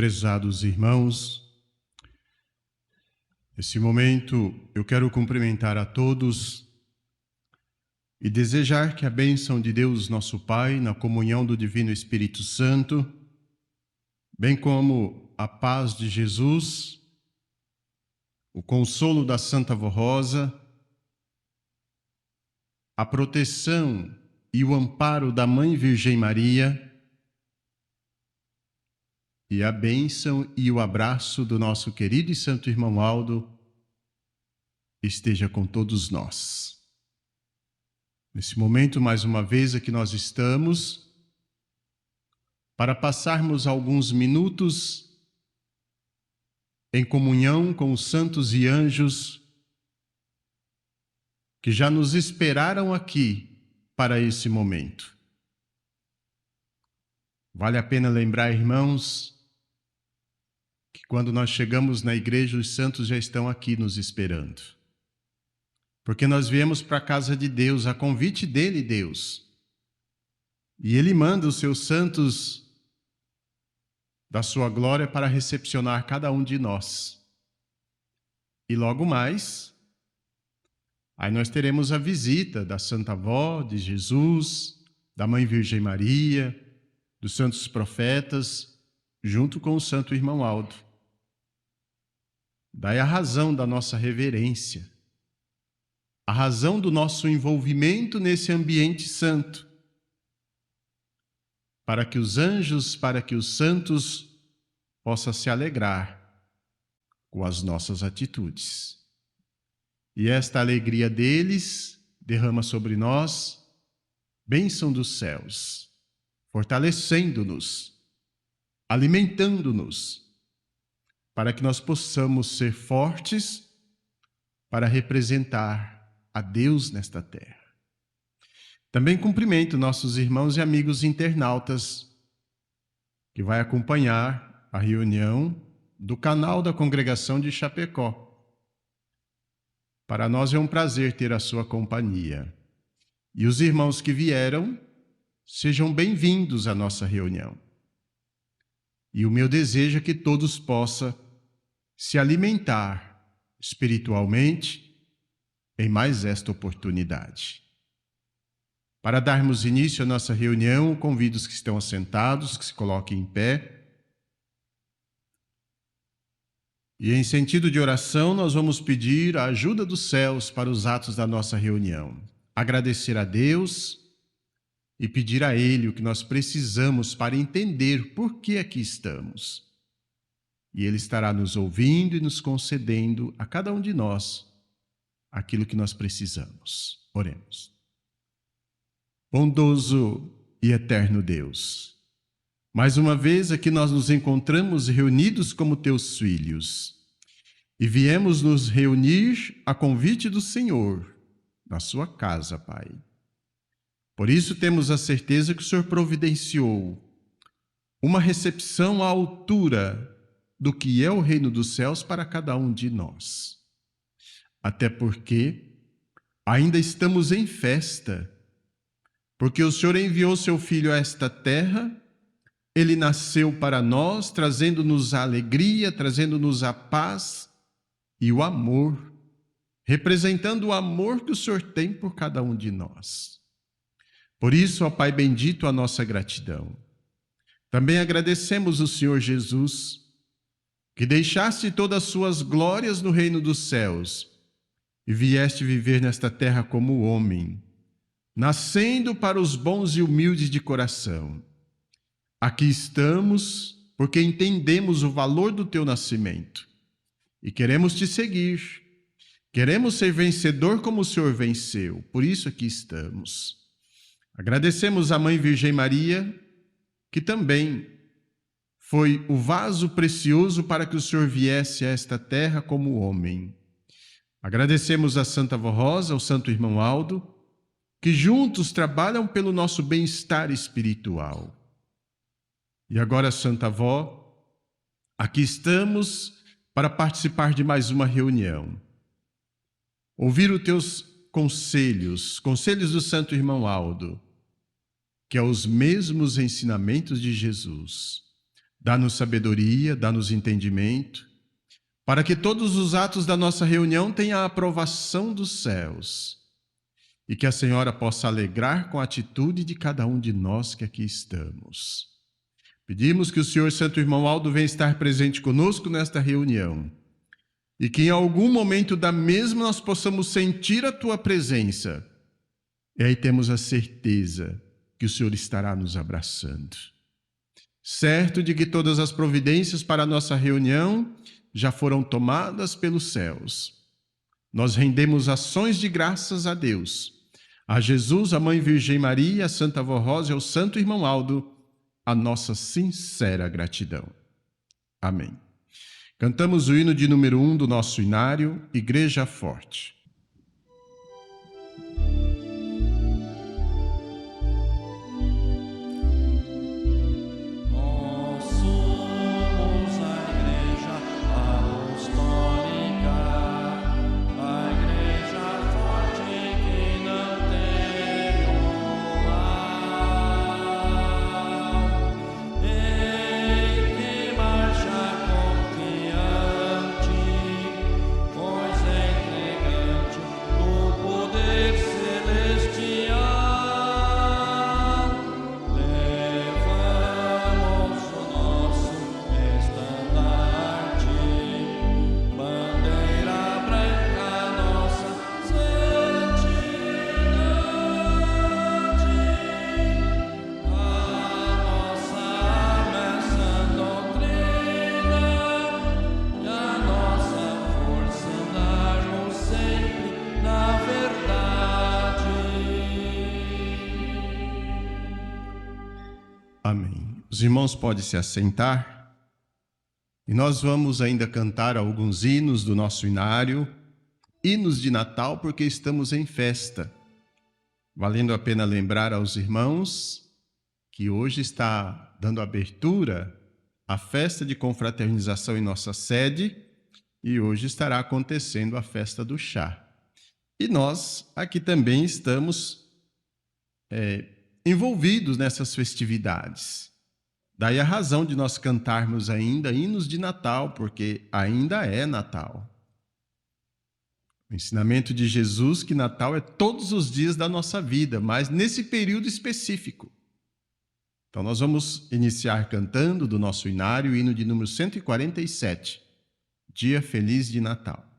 Prezados irmãos, nesse momento eu quero cumprimentar a todos e desejar que a bênção de Deus, nosso Pai, na comunhão do Divino Espírito Santo, bem como a paz de Jesus, o consolo da Santa Vó Rosa, a proteção e o amparo da Mãe Virgem Maria, e a bênção e o abraço do nosso querido e santo irmão Aldo esteja com todos nós. Nesse momento, mais uma vez, aqui nós estamos para passarmos alguns minutos em comunhão com os santos e anjos que já nos esperaram aqui para esse momento. Vale a pena lembrar, irmãos, que quando nós chegamos na igreja, os santos já estão aqui nos esperando. Porque nós viemos para a casa de Deus, a convite dele, Deus. E ele manda os seus santos da sua glória para recepcionar cada um de nós. E logo mais, aí nós teremos a visita da Santa Vó, de Jesus, da Mãe Virgem Maria, dos santos profetas, junto com o santo irmão Aldo. Daí a razão da nossa reverência, a razão do nosso envolvimento nesse ambiente santo, para que os anjos, para que os santos possam se alegrar com as nossas atitudes. E esta alegria deles derrama sobre nós bênção dos céus, fortalecendo-nos, alimentando-nos, para que nós possamos ser fortes para representar a Deus nesta terra. Também cumprimento nossos irmãos e amigos internautas que vai acompanhar a reunião do canal da Congregação de Chapecó. Para nós é um prazer ter a sua companhia. E os irmãos que vieram, sejam bem-vindos à nossa reunião. E o meu desejo é que todos possam se alimentar espiritualmente em mais esta oportunidade. Para darmos início à nossa reunião, convido os que estão assentados, que se coloquem em pé. E em sentido de oração, nós vamos pedir a ajuda dos céus para os atos da nossa reunião. Agradecer a Deus e pedir a Ele o que nós precisamos para entender por que aqui estamos. E Ele estará nos ouvindo e nos concedendo a cada um de nós aquilo que nós precisamos. Oremos. Bondoso e eterno Deus, mais uma vez aqui nós nos encontramos reunidos como teus filhos e viemos nos reunir a convite do Senhor na sua casa, Pai. Por isso temos a certeza que o Senhor providenciou uma recepção à altura do que é o reino dos céus para cada um de nós. Até porque ainda estamos em festa, porque o Senhor enviou seu Filho a esta terra, ele nasceu para nós, trazendo-nos a alegria, trazendo-nos a paz e o amor, representando o amor que o Senhor tem por cada um de nós. Por isso, ó Pai bendito, a nossa gratidão. Também agradecemos o Senhor Jesus, que deixaste todas as suas glórias no reino dos céus e vieste viver nesta terra como homem, nascendo para os bons e humildes de coração. Aqui estamos porque entendemos o valor do teu nascimento e queremos te seguir. Queremos ser vencedor como o Senhor venceu, por isso aqui estamos. Agradecemos a Mãe Virgem Maria, que também foi o vaso precioso para que o Senhor viesse a esta terra como homem. Agradecemos a Santa Vó Rosa, ao Santo Irmão Aldo, que juntos trabalham pelo nosso bem-estar espiritual. E agora, Santa Vó, aqui estamos para participar de mais uma reunião. Ouvir os teus conselhos do Santo Irmão Aldo, que é os mesmos ensinamentos de Jesus, Dá-nos sabedoria, dá-nos entendimento, para que todos os atos da nossa reunião tenham a aprovação dos céus e que a Senhora possa alegrar com a atitude de cada um de nós que aqui estamos. Pedimos que o Senhor Santo Irmão Aldo venha estar presente conosco nesta reunião e que em algum momento da mesma nós possamos sentir a Tua presença. E aí temos a certeza que o Senhor estará nos abraçando. Certo de que todas as providências para a nossa reunião já foram tomadas pelos céus. Nós rendemos ações de graças a Deus, a Jesus, a Mãe Virgem Maria, a Santa Avó Rosa e ao Santo Irmão Aldo, a nossa sincera gratidão. Amém. Cantamos o hino de número 1 do nosso inário, Igreja Forte. Amém. Os irmãos podem se assentar e nós vamos ainda cantar alguns hinos do nosso inário, hinos de Natal, porque estamos em festa. Valendo a pena lembrar aos irmãos que hoje está dando abertura à festa de confraternização em nossa sede e hoje estará acontecendo a festa do chá. E nós aqui também estamos envolvidos nessas festividades. Daí a razão de nós cantarmos ainda hinos de Natal, porque ainda é Natal. O ensinamento de Jesus que Natal é todos os dias da nossa vida, mas nesse período específico. Então nós vamos iniciar cantando do nosso inário o hino de número 147, Dia Feliz de Natal.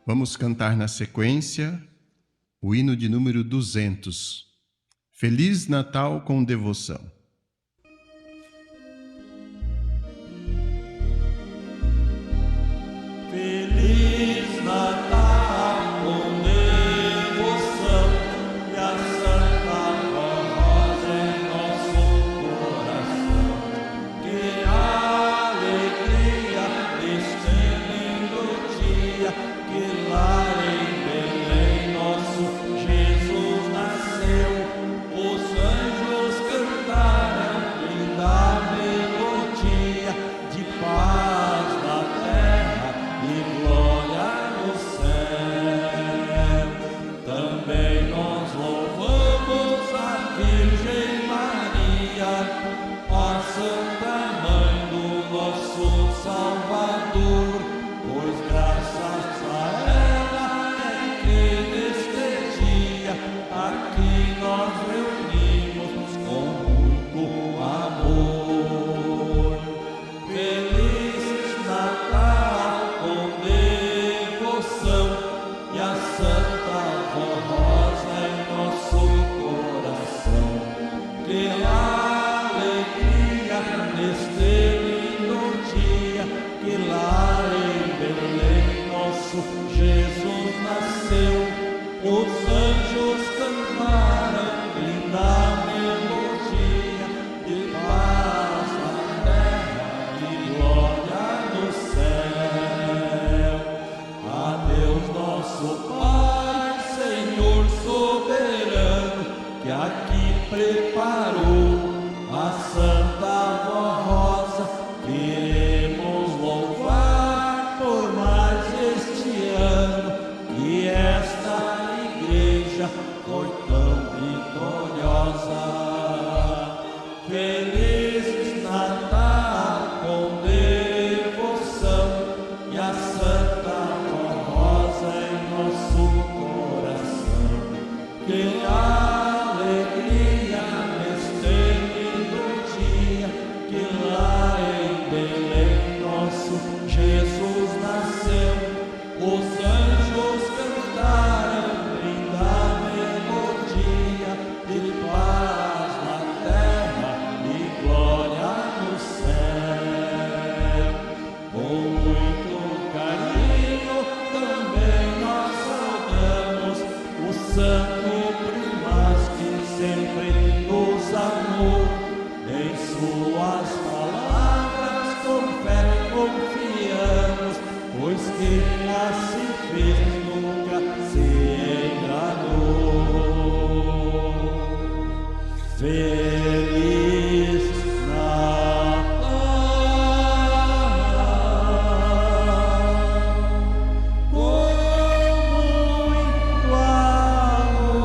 Vamos cantar na sequência o hino de número 200, Feliz Natal com Devoção. Jesus nasceu, os anjos cantaram linda melodia de paz na terra e glória no céu. A Deus nosso Pai, Senhor soberano, que aqui preparou a Santa Rosa, queremos louvar por mais este ano, que esta igreja foi tão vitoriosa. Felizes Natal com devoção e a Santa Rosa em nosso coração. Que alegria neste lindo dia, que lá em Belém nosso Jesus nasceu. Os anjos cantaram linda melodia de paz na terra e glória no céu. Com muito carinho também nós saudamos o santo primaz que sempre nos amou. Em suas palavras com fé confiamos, pois que assim fez nunca se enganou. Feliz Natal, com muito amor,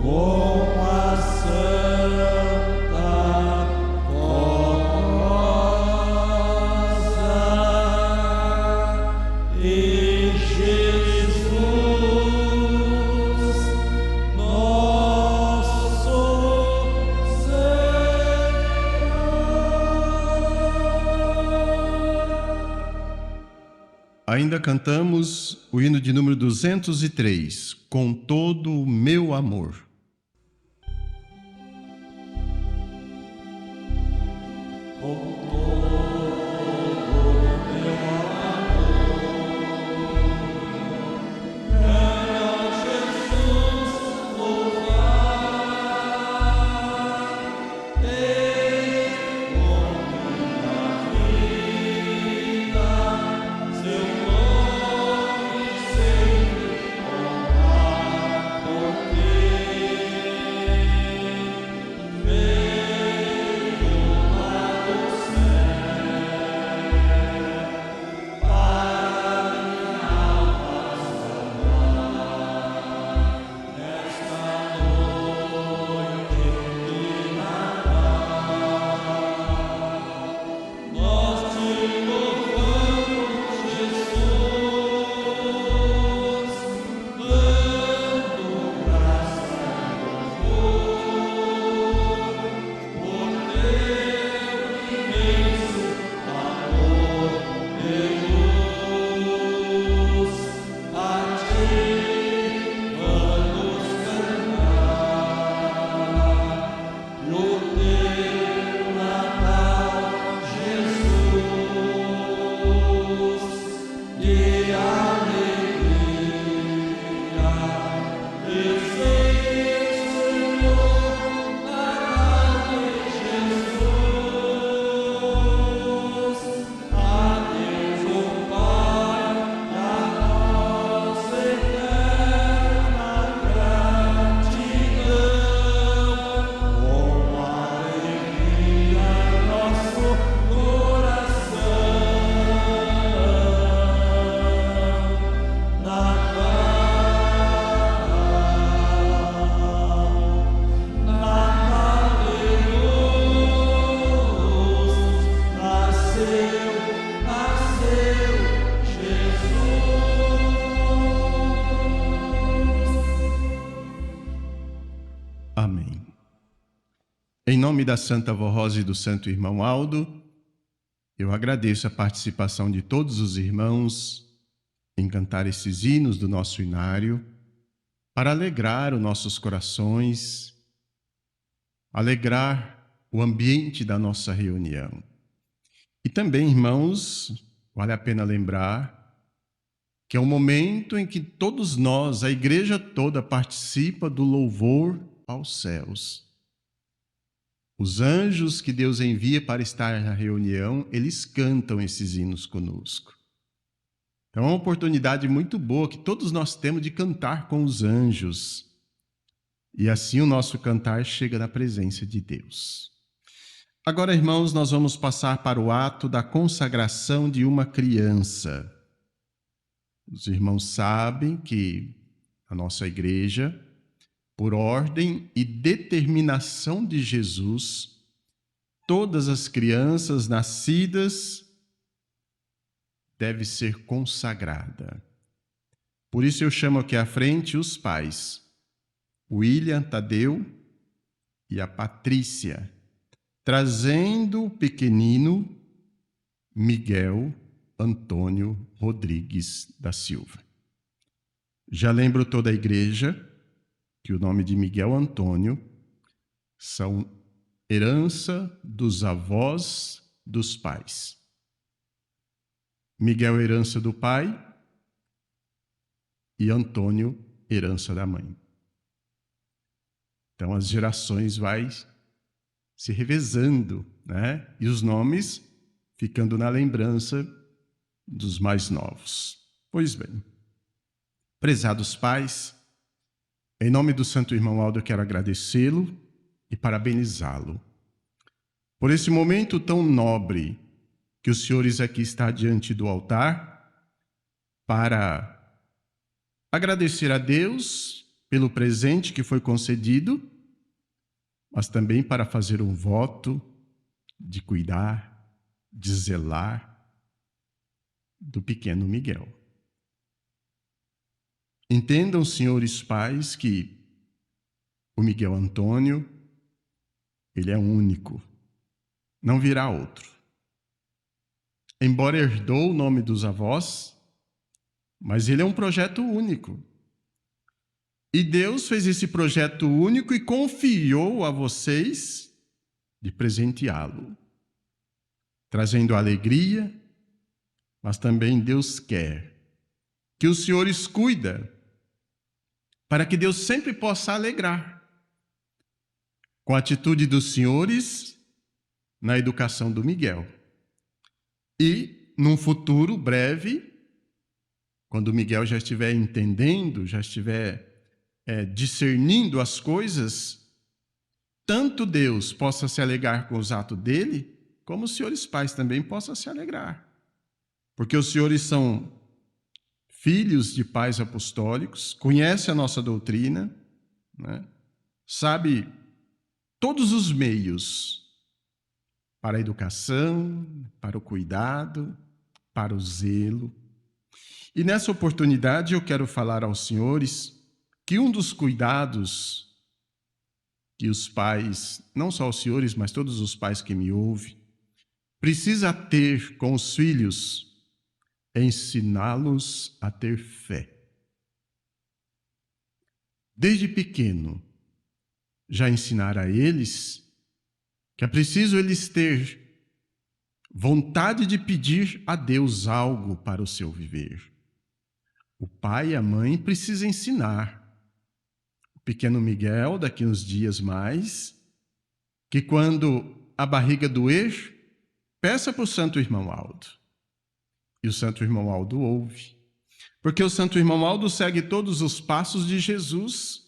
com a Santa Rosa e Jesus, nosso Senhor. Ainda cantamos o hino de número 203, Com Todo o Meu Amor. Com todo o meu amor, quero a Jesus louvar, tem comigo a vida, seu nome sempre honrar, porque veio lá do céu para minha alma salvar. Nesta noite de Natal, nós te louvamos, Jesus, dando graça e louvor por teu imenso amor, Deus. A ti vamos cantar no teu Natal, Jesus, de alegria. Desejo, Senhor, Natal de Jesus. A Deus o Pai, a nossa eterna gratidão, com alegria em nosso coração. Natal, Natal de luz, nasceu, nasceu Jesus. Amém. Em nome da Santa Vó Rosa e do Santo Irmão Aldo, eu agradeço a participação de todos os irmãos em cantar esses hinos do nosso inário, para alegrar os nossos corações, alegrar o ambiente da nossa reunião. E também, irmãos, vale a pena lembrar que é um momento em que todos nós, a igreja toda, participa do louvor aos céus. Os anjos que Deus envia para estar na reunião, eles cantam esses hinos conosco. Então é uma oportunidade muito boa que todos nós temos de cantar com os anjos. E assim o nosso cantar chega na presença de Deus. Agora, irmãos, nós vamos passar para o ato da consagração de uma criança. Os irmãos sabem que a nossa igreja, por ordem e determinação de Jesus, todas as crianças nascidas devem ser consagradas. Por isso eu chamo aqui à frente os pais, William, Tadeu e a Patrícia, trazendo o pequenino Miguel Antônio Rodrigues da Silva. Já lembro toda a igreja que o nome de Miguel Antônio são herança dos avós dos pais. Miguel, herança do pai, e Antônio, herança da mãe. Então as gerações vai se revezando, né? E os nomes ficando na lembrança dos mais novos. Pois bem, prezados pais, em nome do Santo Irmão Aldo, eu quero agradecê-lo e parabenizá-lo por esse momento tão nobre que os senhores aqui está diante do altar para agradecer a Deus pelo presente que foi concedido, mas também para fazer um voto de cuidar, de zelar do pequeno Miguel. Entendam, senhores pais, que o Miguel Antônio, ele é único, não virá outro. Embora herdou o nome dos avós, mas ele é um projeto único. E Deus fez esse projeto único e confiou a vocês de presenteá-lo, trazendo alegria, mas também Deus quer que os senhores cuidem para que Deus sempre possa alegrar com a atitude dos senhores na educação do Miguel. E, num futuro breve, quando o Miguel já estiver entendendo, já estiver discernindo as coisas, tanto Deus possa se alegrar com os atos dele, como os senhores pais também possam se alegrar. Porque os senhores são filhos de pais apostólicos, conhecem a nossa doutrina, né? Sabe todos os meios para a educação, para o cuidado, para o zelo. E nessa oportunidade eu quero falar aos senhores que um dos cuidados que os pais, não só os senhores, mas todos os pais que me ouvem, precisa ter com os filhos é ensiná-los a ter fé. Desde pequeno, já ensinar a eles que é preciso eles ter vontade de pedir a Deus algo para o seu viver. O pai e a mãe precisam ensinar o pequeno Miguel, daqui uns dias mais, que quando a barriga doer, peça para o Santo Irmão Aldo. E o Santo Irmão Aldo ouve. Porque o Santo Irmão Aldo segue todos os passos de Jesus.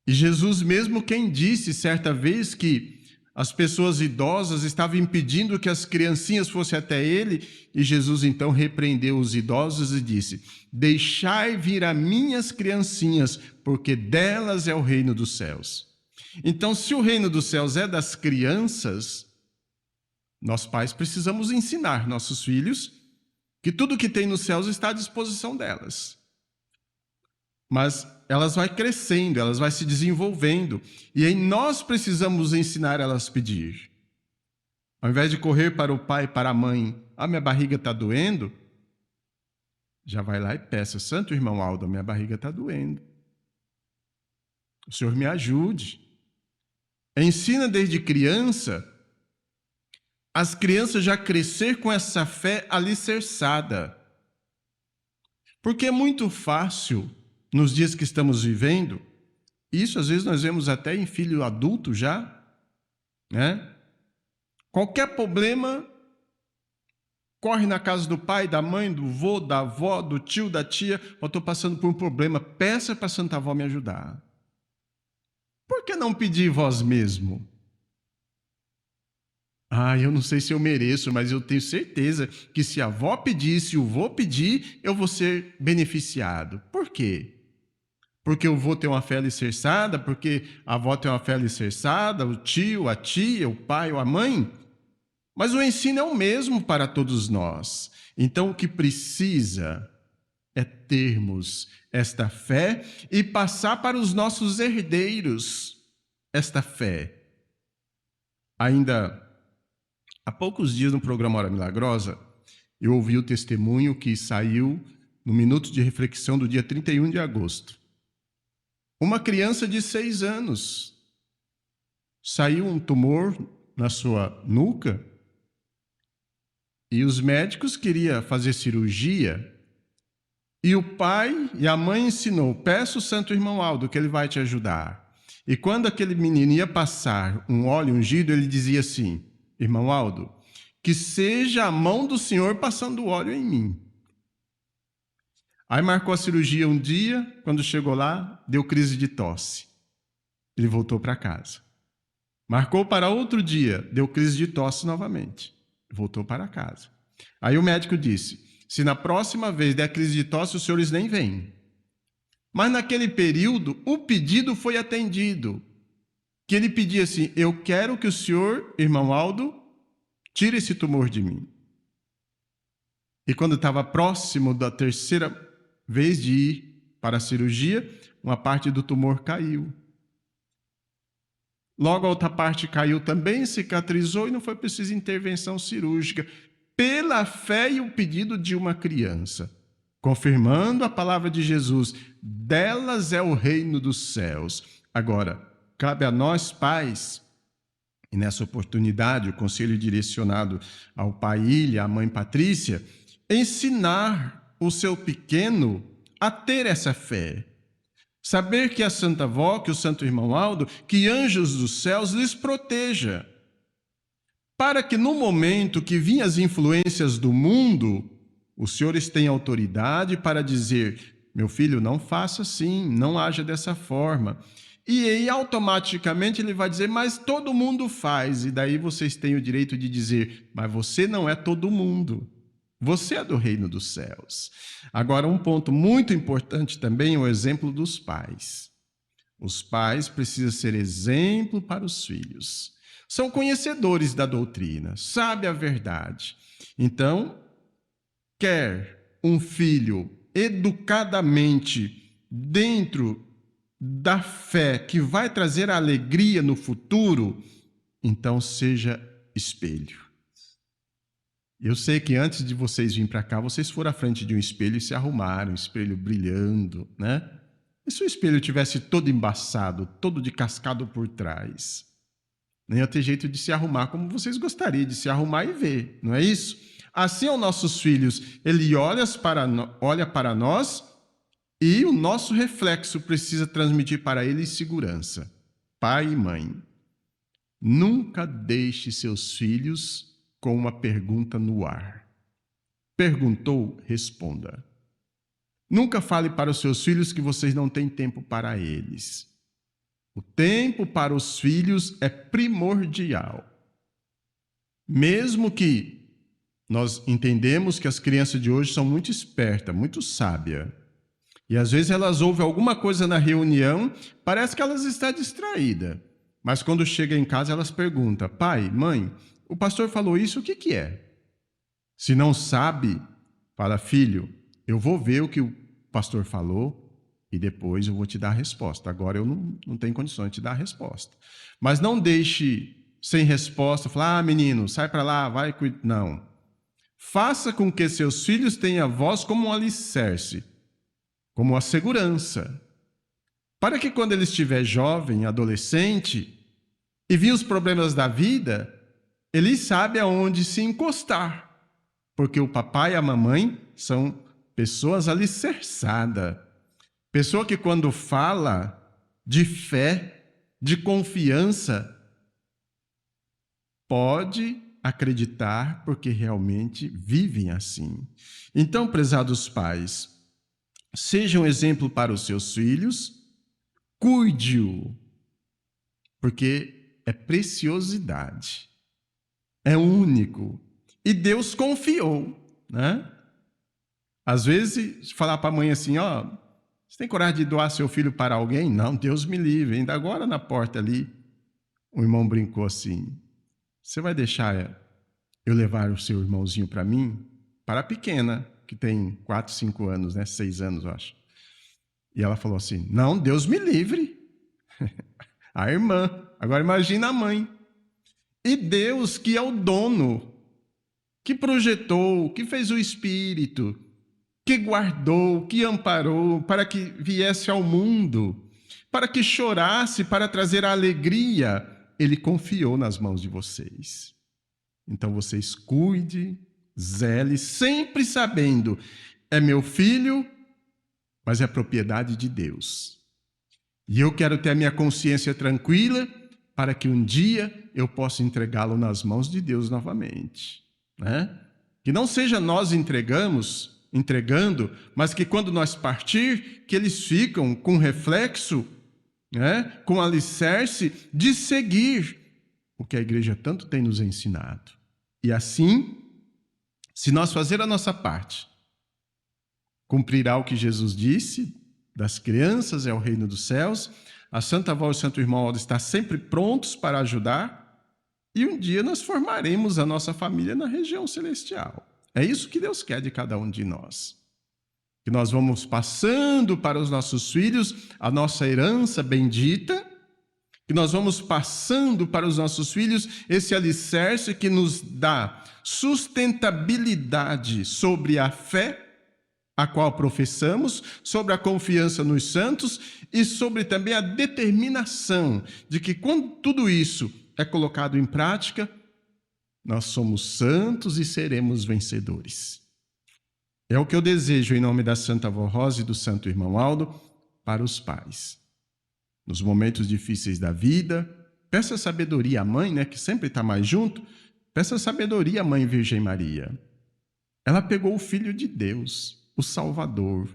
E Jesus mesmo quem disse certa vez que as pessoas idosas estavam impedindo que as criancinhas fossem até ele, e Jesus então repreendeu os idosos e disse: deixai vir a minhas criancinhas, porque delas é o reino dos céus. Então, se o reino dos céus é das crianças, nós pais precisamos ensinar nossos filhos que tudo que tem nos céus está à disposição delas. Mas elas vão crescendo, elas vão se desenvolvendo, e aí nós precisamos ensinar elas a pedir. Ao invés de correr para o pai, para a mãe, minha barriga está doendo, já vai lá e peça: Santo Irmão Aldo, minha barriga está doendo. O Senhor me ajude. Ensina desde criança as crianças já crescer com essa fé alicerçada. Porque é muito fácil, nos dias que estamos vivendo, isso às vezes nós vemos até em filho adulto já, né? Qualquer problema, corre na casa do pai, da mãe, do vô, da avó, do tio, da tia. Eu estou passando por um problema, peça para a Santa Avó me ajudar. Por que não pedir vós mesmo? Eu não sei se eu mereço, mas eu tenho certeza que se a avó pedir, se o vô pedir, eu vou ser beneficiado. Por quê? Porque o vô tem uma fé alicerçada, porque a avó tem uma fé alicerçada, o tio, a tia, o pai ou a mãe. Mas o ensino é o mesmo para todos nós. Então, o que precisa é termos esta fé e passar para os nossos herdeiros esta fé. Ainda há poucos dias, no programa Hora Milagrosa, eu ouvi o testemunho que saiu no Minuto de Reflexão do dia 31 de agosto. Uma criança de 6 anos, saiu um tumor na sua nuca e os médicos queriam fazer cirurgia e o pai e a mãe ensinou, peça o Santo Irmão Aldo que ele vai te ajudar. E quando aquele menino ia passar um óleo ungido, ele dizia assim, Irmão Aldo, que seja a mão do Senhor passando óleo em mim. Aí marcou a cirurgia um dia, quando chegou lá, deu crise de tosse. Ele voltou para casa. Marcou para outro dia, deu crise de tosse novamente. Voltou para casa. Aí o médico disse, se na próxima vez der crise de tosse, os senhores nem vêm. Mas naquele período, o pedido foi atendido. Que ele pedia assim, eu quero que o senhor, irmão Aldo, tire esse tumor de mim. E quando estava próximo da terceira vez de ir para a cirurgia, uma parte do tumor caiu. Logo a outra parte caiu também, cicatrizou e não foi preciso intervenção cirúrgica, pela fé e o pedido de uma criança, confirmando a palavra de Jesus, delas é o reino dos céus. Agora, cabe a nós pais, e nessa oportunidade o conselho direcionado ao pai Ilha, à mãe Patrícia, ensinar o seu pequeno a ter essa fé. Saber que a Santa Avó, que o Santo Irmão Aldo, que anjos dos céus lhes proteja. Para que no momento que vinham as influências do mundo, os senhores têm autoridade para dizer, meu filho, não faça assim, não haja dessa forma. E aí automaticamente ele vai dizer, mas todo mundo faz. E daí vocês têm o direito de dizer, mas você não é todo mundo. Você é do reino dos céus. Agora, um ponto muito importante também é o exemplo dos pais. Os pais precisam ser exemplo para os filhos. São conhecedores da doutrina, sabem a verdade. Então, quer um filho educadamente dentro da fé que vai trazer alegria no futuro, então seja espelho. Eu sei que antes de vocês virem para cá, vocês foram à frente de um espelho e se arrumaram, um espelho brilhando, né? E se o espelho tivesse todo embaçado, todo de cascado por trás? Nem ia ter jeito de se arrumar como vocês gostariam de se arrumar e ver, não é isso? Assim aos nossos filhos, ele olha para nós e o nosso reflexo precisa transmitir para eles segurança. Pai e mãe, nunca deixe seus filhos com uma pergunta no ar. Perguntou, responda. Nunca fale para os seus filhos que vocês não têm tempo para eles. O tempo para os filhos é primordial. Mesmo que nós entendemos que as crianças de hoje são muito espertas, muito sábias. E às vezes elas ouvem alguma coisa na reunião, parece que elas estão distraídas. Mas quando chega em casa, elas perguntam, pai, mãe, o pastor falou isso, o que é? Se não sabe, fala, filho, eu vou ver o que o pastor falou e depois eu vou te dar a resposta. Agora eu não tenho condições de te dar a resposta. Mas não deixe sem resposta, falar, menino, sai para lá, vai cuidar. Não. Faça com que seus filhos tenham a voz como um alicerce, como uma segurança, para que quando ele estiver jovem, adolescente, e vir os problemas da vida, ele sabe aonde se encostar, porque o papai e a mamãe são pessoas alicerçadas. Pessoa que quando fala de fé, de confiança, pode acreditar porque realmente vivem assim. Então, prezados pais, sejam exemplo para os seus filhos, cuide-o, porque é preciosidade, é único. E Deus confiou, né? Às vezes, falar para a mãe assim, ó, você tem coragem de doar seu filho para alguém? Não, Deus me livre. Ainda agora na porta ali, o irmão brincou assim, você vai deixar eu levar o seu irmãozinho para mim? Para a pequena, que tem 4, 5 anos, né? 6 anos, eu acho. E ela falou assim, não, Deus me livre. A irmã. Agora imagina a mãe. E Deus, que é o dono, que projetou, que fez o Espírito, que guardou, que amparou, para que viesse ao mundo, para que chorasse, para trazer a alegria, ele confiou nas mãos de vocês. Então vocês cuide, zele, sempre sabendo, é meu filho, mas é propriedade de Deus. E eu quero ter a minha consciência tranquila para que um dia eu possa entregá-lo nas mãos de Deus novamente, né? Que não seja nós entregando, mas que quando nós partir, que eles ficam com reflexo, né? Com alicerce de seguir o que a igreja tanto tem nos ensinado. E assim, se nós fazer a nossa parte, cumprirá o que Jesus disse, das crianças é o reino dos céus, a Santa Avó e o Santo Irmão Aldo estão sempre prontos para ajudar, e um dia nós formaremos a nossa família na região celestial. É isso que Deus quer de cada um de nós. Que nós vamos passando para os nossos filhos a nossa herança bendita, que nós vamos passando para os nossos filhos esse alicerce que nos dá sustentabilidade sobre a fé, a qual professamos, sobre a confiança nos santos e sobre também a determinação de que quando tudo isso é colocado em prática, nós somos santos e seremos vencedores. É o que eu desejo em nome da Santa Avó Rosa e do Santo Irmão Aldo para os pais. Nos momentos difíceis da vida, peça sabedoria à mãe, né, que sempre está mais junto, peça sabedoria à Mãe Virgem Maria. Ela pegou o Filho de Deus, o Salvador,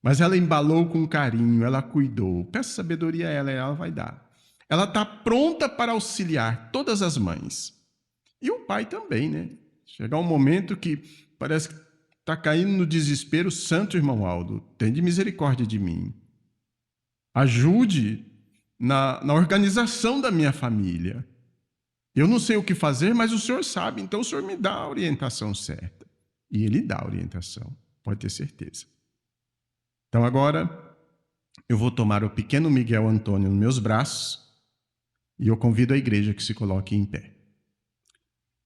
mas ela embalou com carinho, ela cuidou. Peça sabedoria a ela e ela vai dar. Ela está pronta para auxiliar todas as mães. E o pai também, né? Chegar um momento que parece que está caindo no desespero, Santo Irmão Aldo, tende misericórdia de mim. Ajude na organização da minha família. Eu não sei o que fazer, mas o senhor sabe, então o senhor me dá a orientação certa. E ele dá a orientação, pode ter certeza. Então agora eu vou tomar o pequeno Miguel Antônio nos meus braços e eu convido a igreja que se coloque em pé.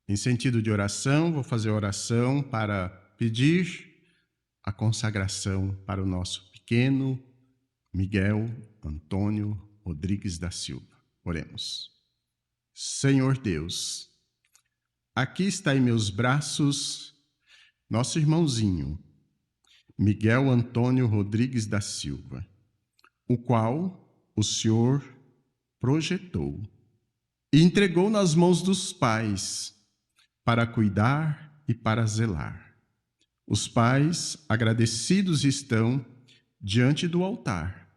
Em sentido de oração, vou fazer a oração para pedir a consagração para o nosso pequeno Miguel Antônio Rodrigues da Silva. Oremos. Senhor Deus, aqui está em meus braços nosso irmãozinho, Miguel Antônio Rodrigues da Silva, o qual o Senhor projetou e entregou nas mãos dos pais para cuidar e para zelar. Os pais agradecidos estão diante do altar.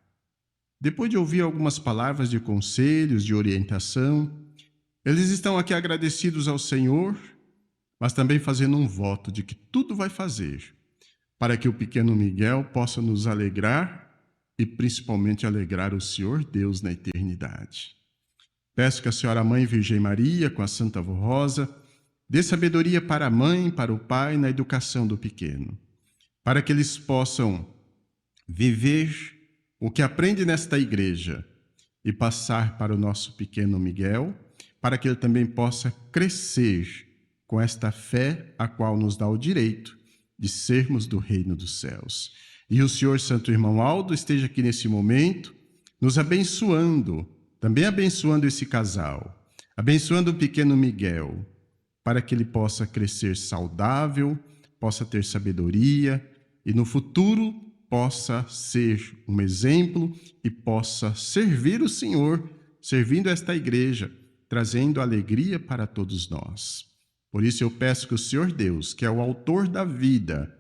Depois de ouvir algumas palavras de conselhos, de orientação, eles estão aqui agradecidos ao Senhor, mas também fazendo um voto de que tudo vai fazer para que o pequeno Miguel possa nos alegrar e principalmente alegrar o Senhor Deus na eternidade. Peço que a Senhora Mãe Virgem Maria, com a Santa Avó Rosa, dê sabedoria para a mãe, para o pai na educação do pequeno, para que eles possam viver o que aprende nesta igreja e passar para o nosso pequeno Miguel, para que ele também possa crescer com esta fé a qual nos dá o direito de sermos do reino dos céus. E o Senhor Santo Irmão Aldo esteja aqui nesse momento, nos abençoando, também abençoando esse casal, abençoando o pequeno Miguel, para que ele possa crescer saudável, possa ter sabedoria e no futuro possa ser um exemplo e possa servir o Senhor, servindo esta igreja, trazendo alegria para todos nós. Por isso eu peço que o Senhor Deus, que é o autor da vida,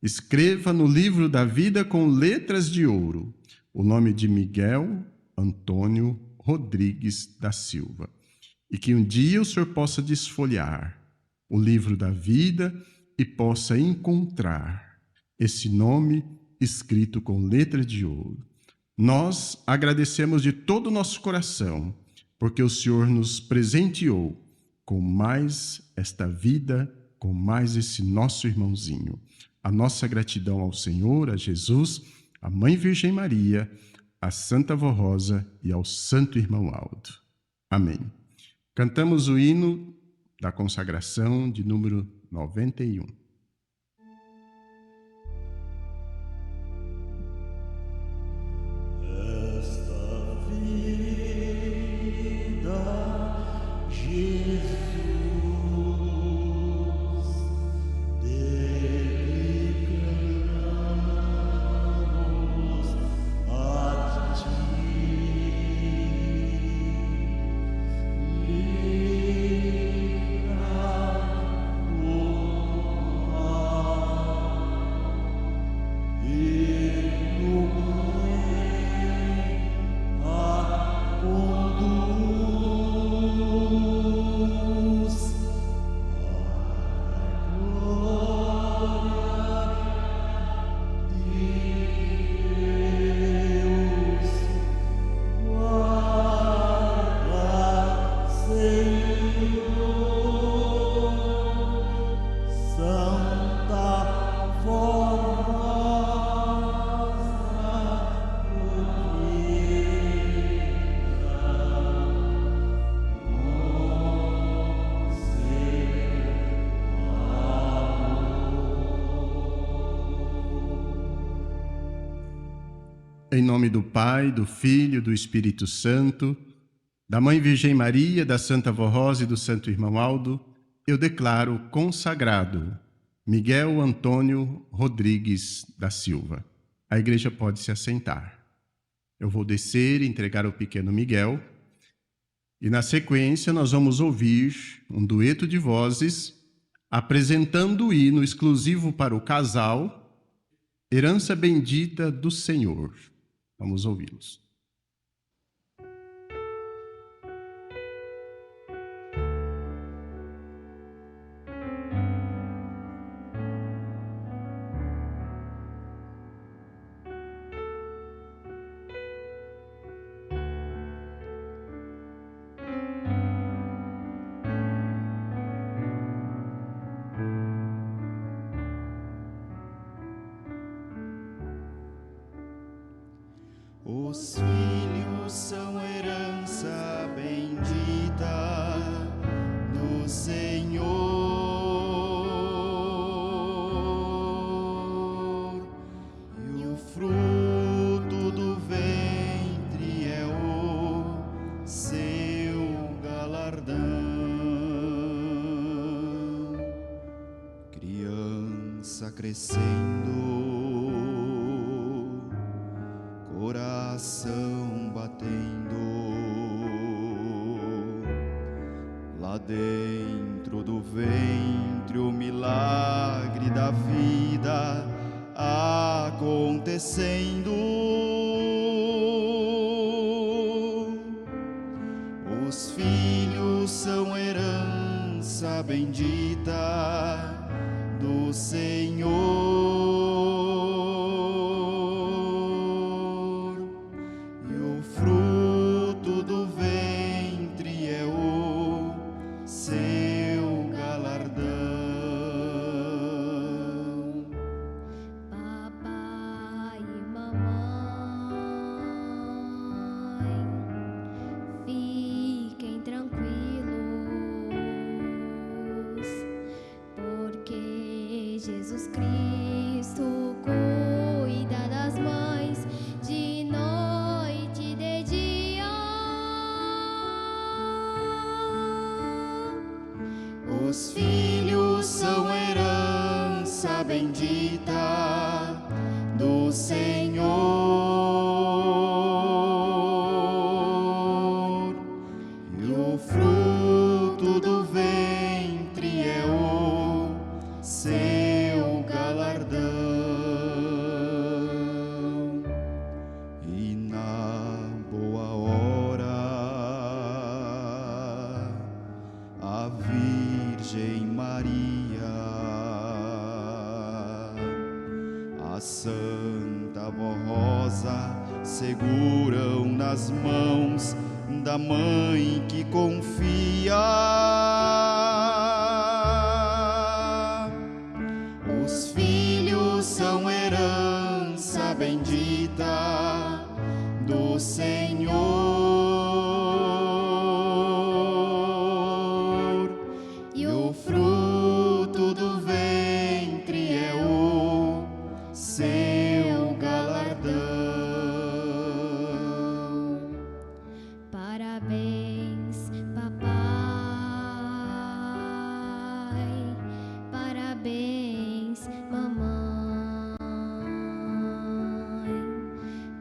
escreva no livro da vida com letras de ouro o nome de Miguel Antônio Rodrigues da Silva. E que um dia o Senhor possa desfolhar o livro da vida e possa encontrar esse nome escrito com letras de ouro. Nós agradecemos de todo o nosso coração, porque o Senhor nos presenteou com mais esta vida, com mais esse nosso irmãozinho. A nossa gratidão ao Senhor, a Jesus, à Mãe Virgem Maria, à Santa Vó Rosa e ao Santo Irmão Aldo. Amém. Cantamos o hino da consagração de número 91. Esta vida, Jesus, dedicamos a Ti. Em nome do Pai, do Filho e do Espírito Santo, da Mãe Virgem Maria, da Santa Vó Rosa e do Santo Irmão Aldo, eu declaro consagrado Miguel Antônio Rodrigues da Silva. A igreja pode se assentar. Eu vou descer e entregar ao pequeno Miguel. E na sequência nós vamos ouvir um dueto de vozes apresentando o hino exclusivo para o casal, Herança Bendita do Senhor. Vamos ouvi-los. Os filhos são herança bendita do Senhor, e o fruto do ventre é o seu galardão. Criança crescendo, coração batendo, lá dentro do ventre o milagre da vida acontecendo. Os filhos são herança bendita do Senhor. Jesus Cristo Senhor, e o fruto do ventre é o seu galardão. E na boa hora a Virgem Maria, a Santa Vó Rosa, seguram nas mãos da mãe que confia. Os filhos são herança bendita do Senhor, e o fruto do ventre é o seu galardão. Parabéns, papai, parabéns, mamãe,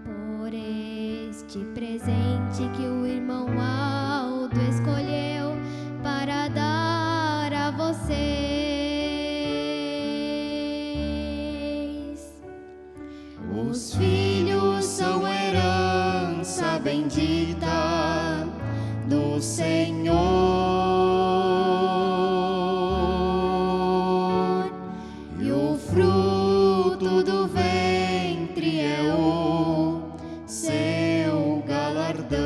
por este presente que o irmão Aldo escolheu para dar a vocês. Os filhos são herança bendita do Senhor, e o fruto do ventre é o seu galardão.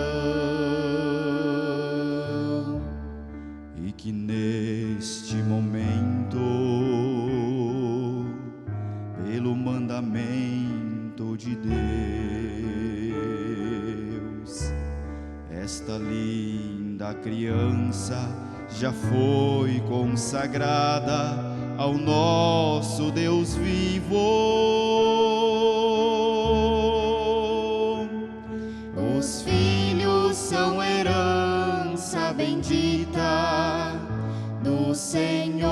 E que neste momento, pelo mandamento de Deus, esta linda criança já foi consagrada ao nosso Deus vivo. Os filhos são herança bendita do Senhor,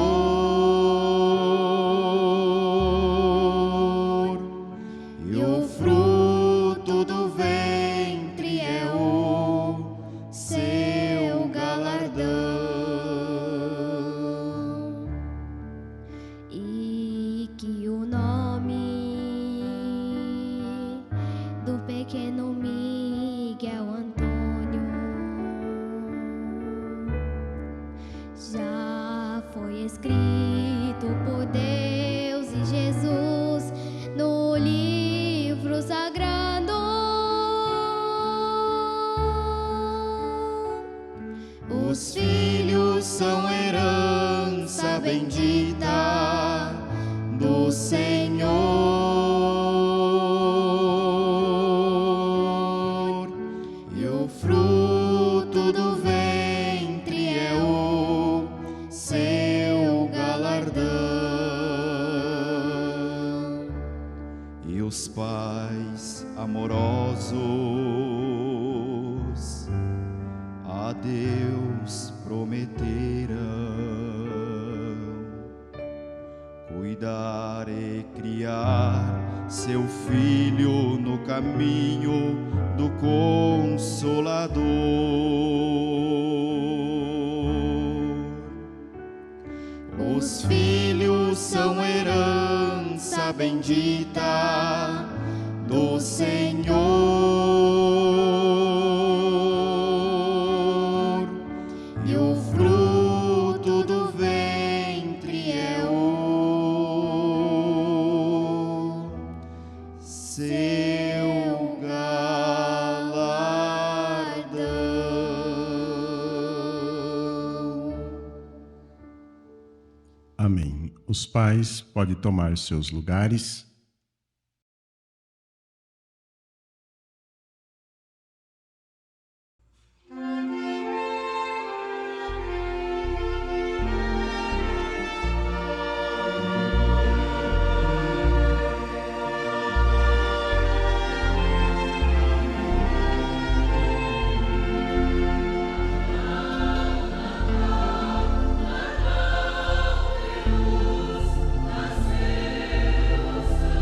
e o fruto do ventre é o seu galardão. E que o nome do pequeno Miguel Antônio já foi escrito por Deus e Jesus no livro sagrado. Os filhos são herança bendita do Senhor, e o fruto do ventre é o seu galardão. E os pais amorosos a Deus prometeram cuidar e criar seu filho no caminho do Consolador. Os filhos são herança bendita do Senhor, e o fruto do ventre é o seu galardão. Amém. Os pais podem tomar seus lugares. Nasceu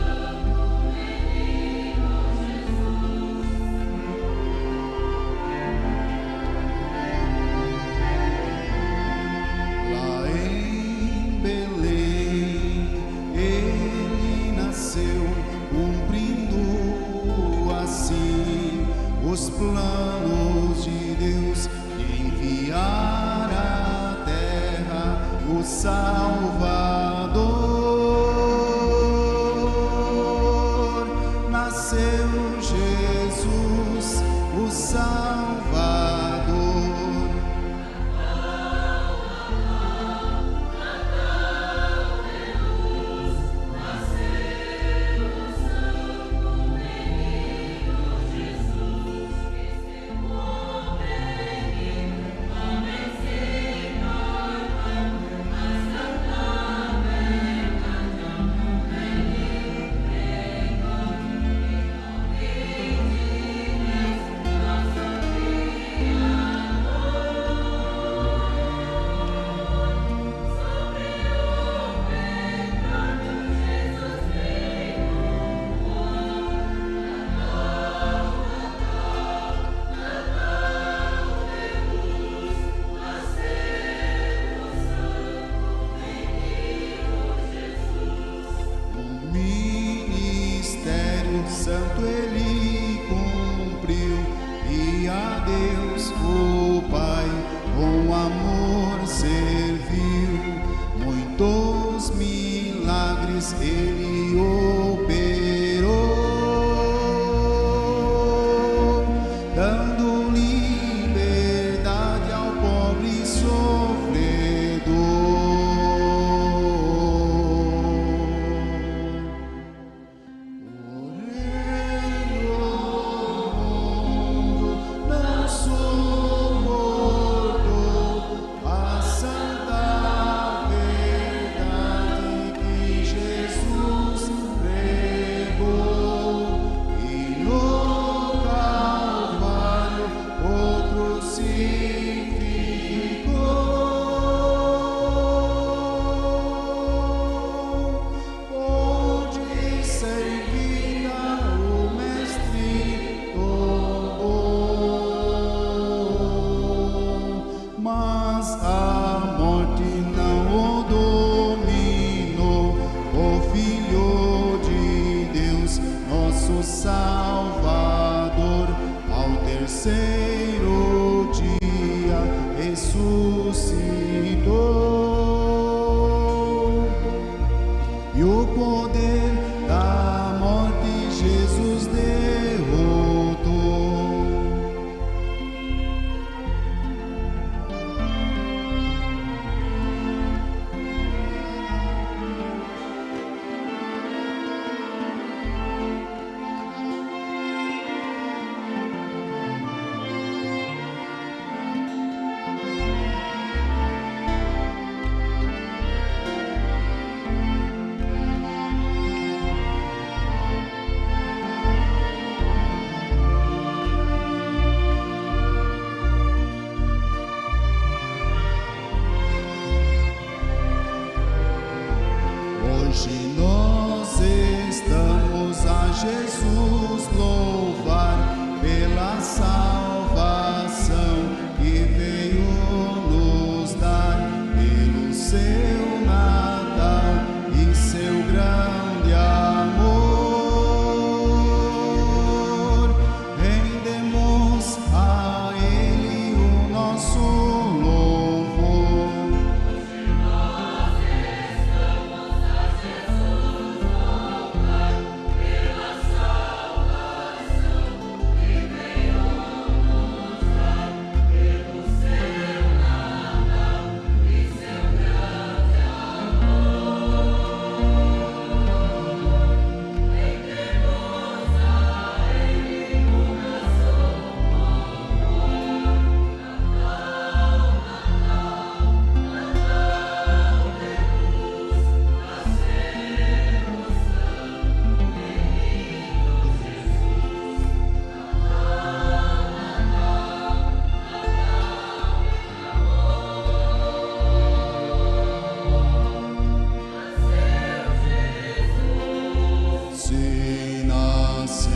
tanto ele cumpriu, e a Deus o Pai com amor serviu. Muitos milagres ele operou, dando liberdade ao pobre sofredor. Por ele o mundo não suportou a santa verdade que Jesus pregou, e no Calvário o crucificou. Onde sem vida o Mestre tombou, mas a morte não o dominou. O Filho de Deus, nosso Salvador, ao terceiro dia ressuscitou, e o poder da morte Jesus derrotou. Hoje nós estamos a Jesus louvar pela salvação que veio nos dar, pelo seu Natal e seu grande amor. Rendemos a ele o nosso louvor. Se nasceu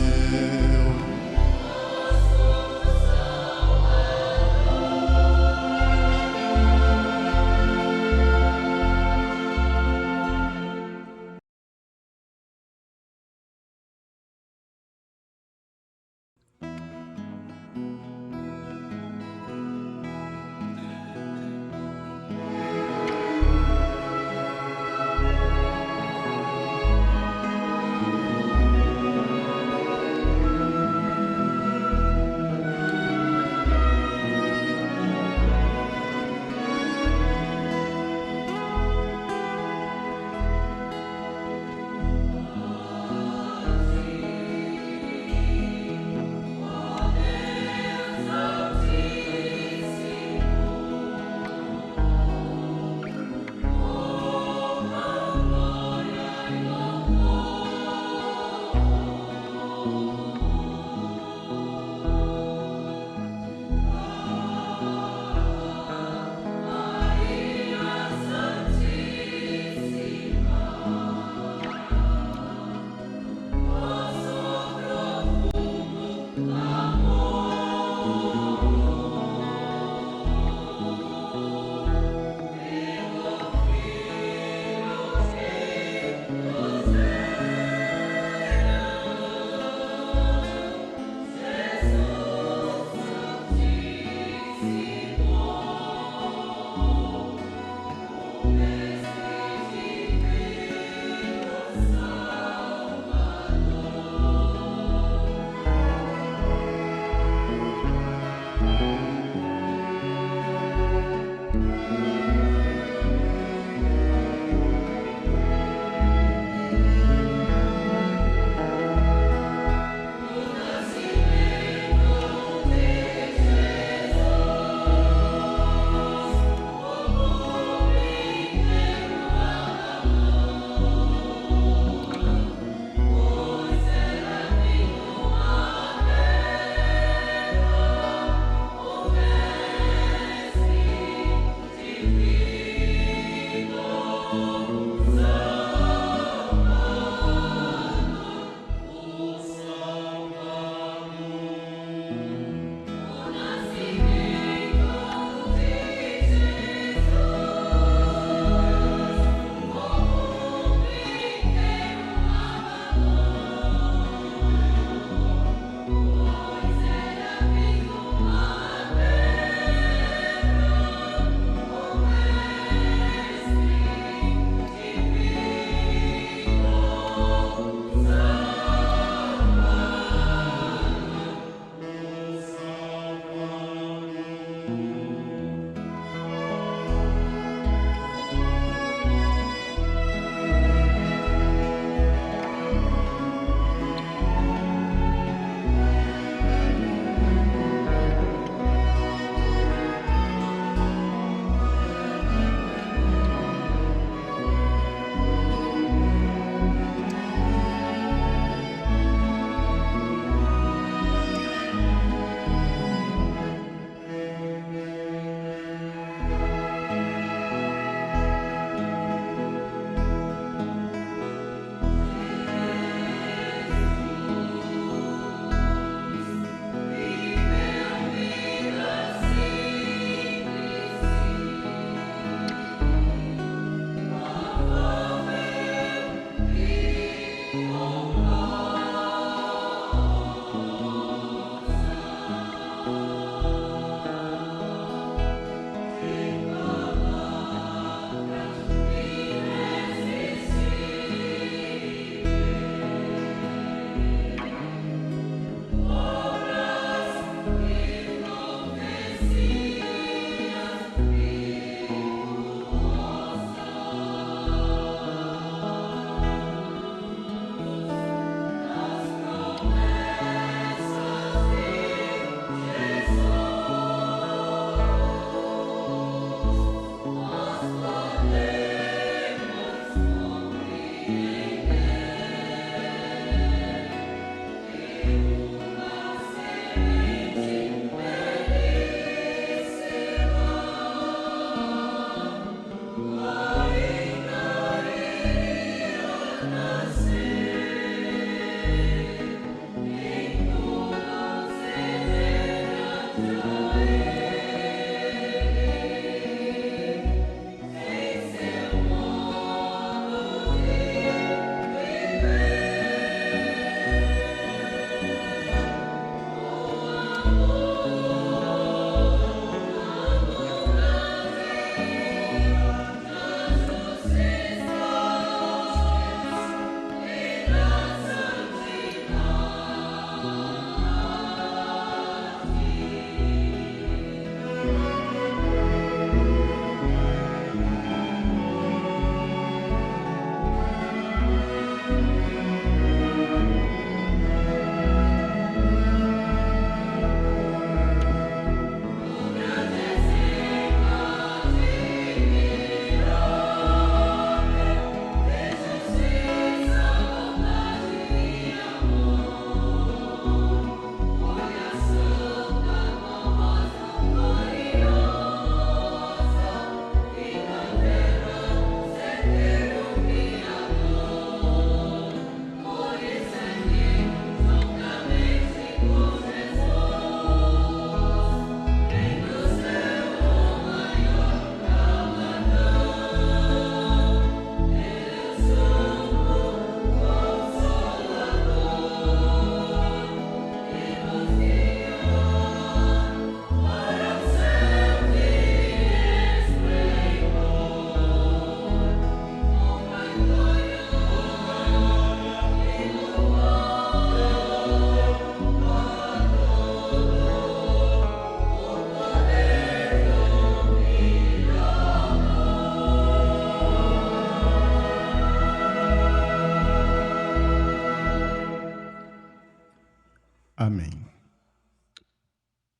Amém.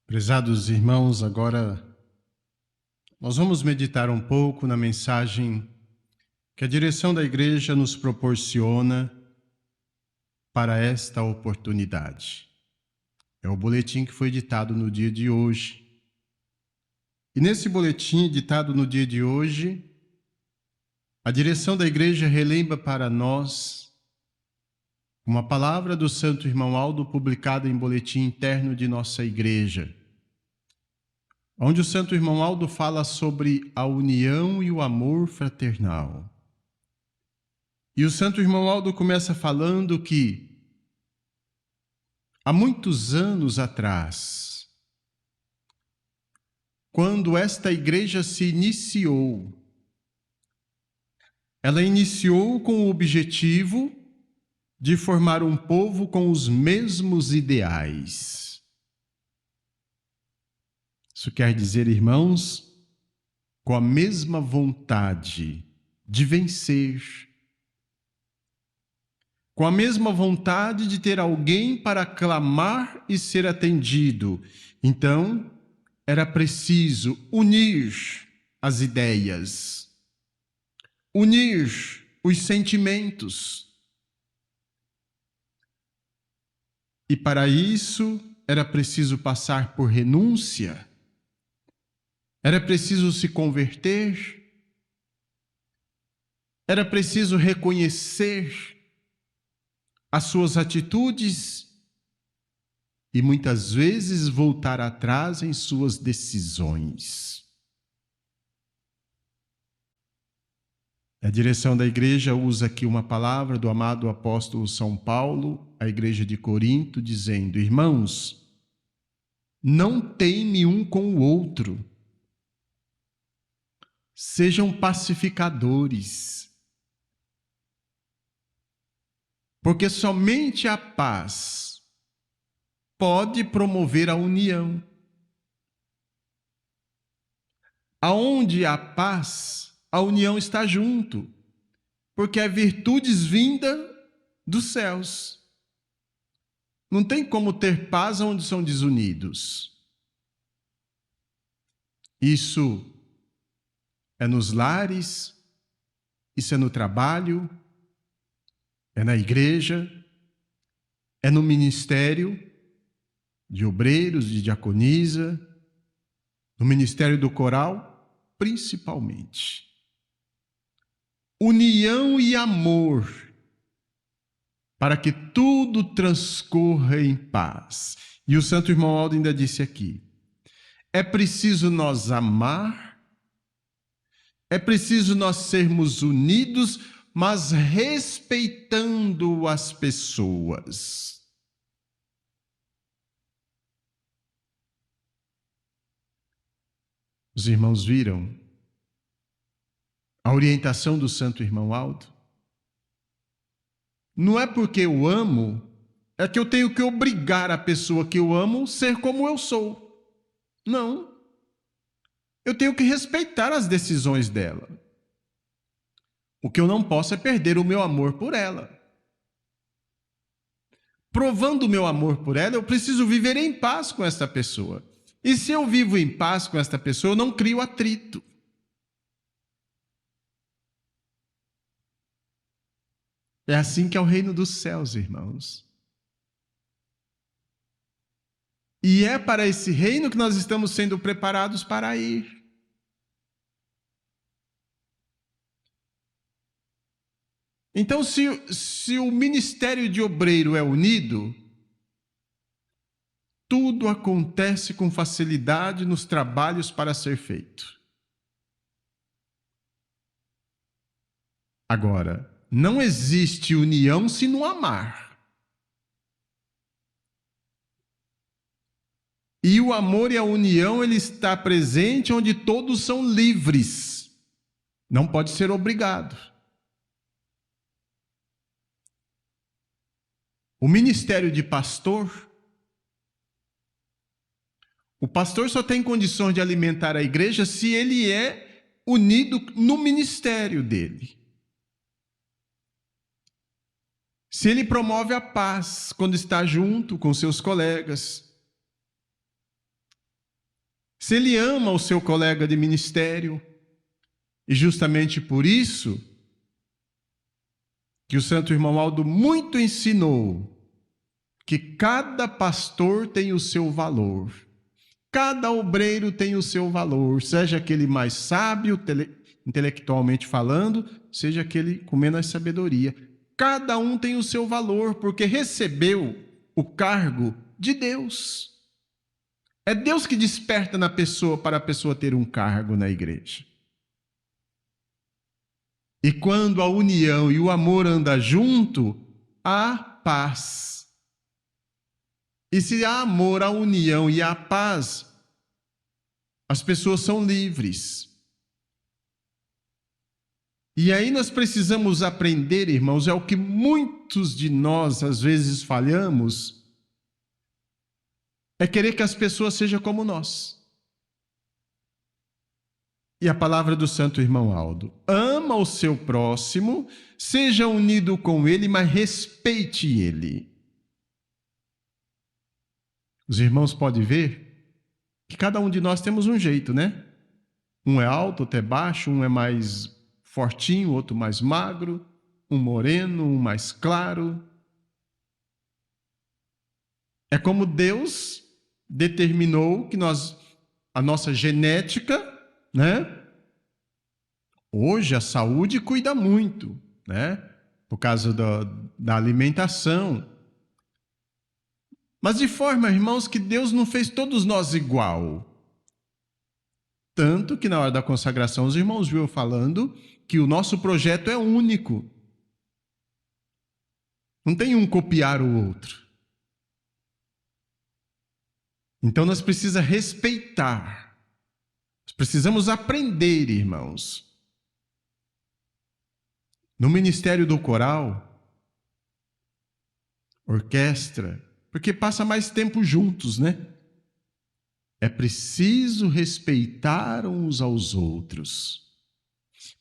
Prezados irmãos, agora nós vamos meditar um pouco na mensagem que a direção da igreja nos proporciona para esta oportunidade. É o boletim que foi editado no dia de hoje. E nesse boletim editado no dia de hoje, a direção da igreja relembra para nós uma palavra do Santo Irmão Aldo publicada em boletim interno de nossa igreja, onde o Santo Irmão Aldo fala sobre a união e o amor fraternal. E o Santo Irmão Aldo começa falando que há muitos anos atrás, quando esta igreja se iniciou, ela iniciou com o objetivo de formar um povo com os mesmos ideais. Isso quer dizer, irmãos, com a mesma vontade de vencer, com a mesma vontade de ter alguém para clamar e ser atendido. Então, era preciso unir as ideias, unir os sentimentos. E para isso era preciso passar por renúncia, era preciso se converter, era preciso reconhecer as suas atitudes e muitas vezes voltar atrás em suas decisões. A direção da igreja usa aqui uma palavra do amado apóstolo São Paulo, à igreja de Corinto, dizendo: irmãos, não teime um com o outro, sejam pacificadores, porque somente a paz pode promover a união. Aonde há paz, a união está junto, porque é virtudes vinda dos céus. Não tem como ter paz onde são desunidos. Isso é nos lares, isso é no trabalho, é na igreja, é no ministério de obreiros, de diaconisa, no ministério do coral, principalmente. União e amor, para que tudo transcorra em paz. E o Santo Irmão Aldo ainda disse aqui: é preciso nós amar, é preciso nós sermos unidos, mas respeitando as pessoas. Os irmãos viram a orientação do Santo Irmão Aldo? Não é porque eu amo, é que eu tenho que obrigar a pessoa que eu amo a ser como eu sou. Não. Eu tenho que respeitar as decisões dela. O que eu não posso é perder o meu amor por ela. Provando o meu amor por ela, eu preciso viver em paz com esta pessoa. E se eu vivo em paz com esta pessoa, eu não crio atrito. É assim que é o reino dos céus, irmãos. E é para esse reino que nós estamos sendo preparados para ir. Então, se o ministério de obreiro é unido, tudo acontece com facilidade nos trabalhos para ser feito. Agora, não existe união se não amar. E o amor e a união, ele está presente onde todos são livres. Não pode ser obrigado. O ministério de pastor, o pastor só tem condições de alimentar a igreja se ele é unido no ministério dele. se ele promove a paz quando está junto com seus colegas, se ele ama o seu colega de ministério, e justamente por isso que o Santo Irmão Aldo muito ensinou que cada pastor tem o seu valor, cada obreiro tem o seu valor, seja aquele mais sábio, intelectualmente falando, seja aquele com menos sabedoria. Cada um tem o seu valor, porque recebeu o cargo de Deus. É Deus que desperta na pessoa para a pessoa ter um cargo na igreja. E quando a união e o amor andam junto, há paz. E se há amor, a união e a paz, as pessoas são livres. E aí nós precisamos aprender, irmãos, é o que muitos de nós às vezes falhamos, é querer que as pessoas sejam como nós. E a palavra do Santo Irmão Aldo: ama o seu próximo, seja unido com ele, mas respeite ele. Os irmãos podem ver que cada um de nós temos um jeito, né? Um é alto, outro é baixo, um é mais fortinho, outro mais magro, um moreno, um mais claro. É como Deus determinou que a nossa genética, né? Hoje a saúde cuida muito, né? Por causa da alimentação. Mas de forma, irmãos, que Deus não fez todos nós igual. Tanto que na hora da consagração os irmãos viram falando que o nosso projeto é único. Não tem um copiar o outro. Então nós precisamos respeitar. Nós precisamos aprender, irmãos. No ministério do coral, orquestra, porque passa mais tempo juntos, né? É preciso respeitar uns aos outros,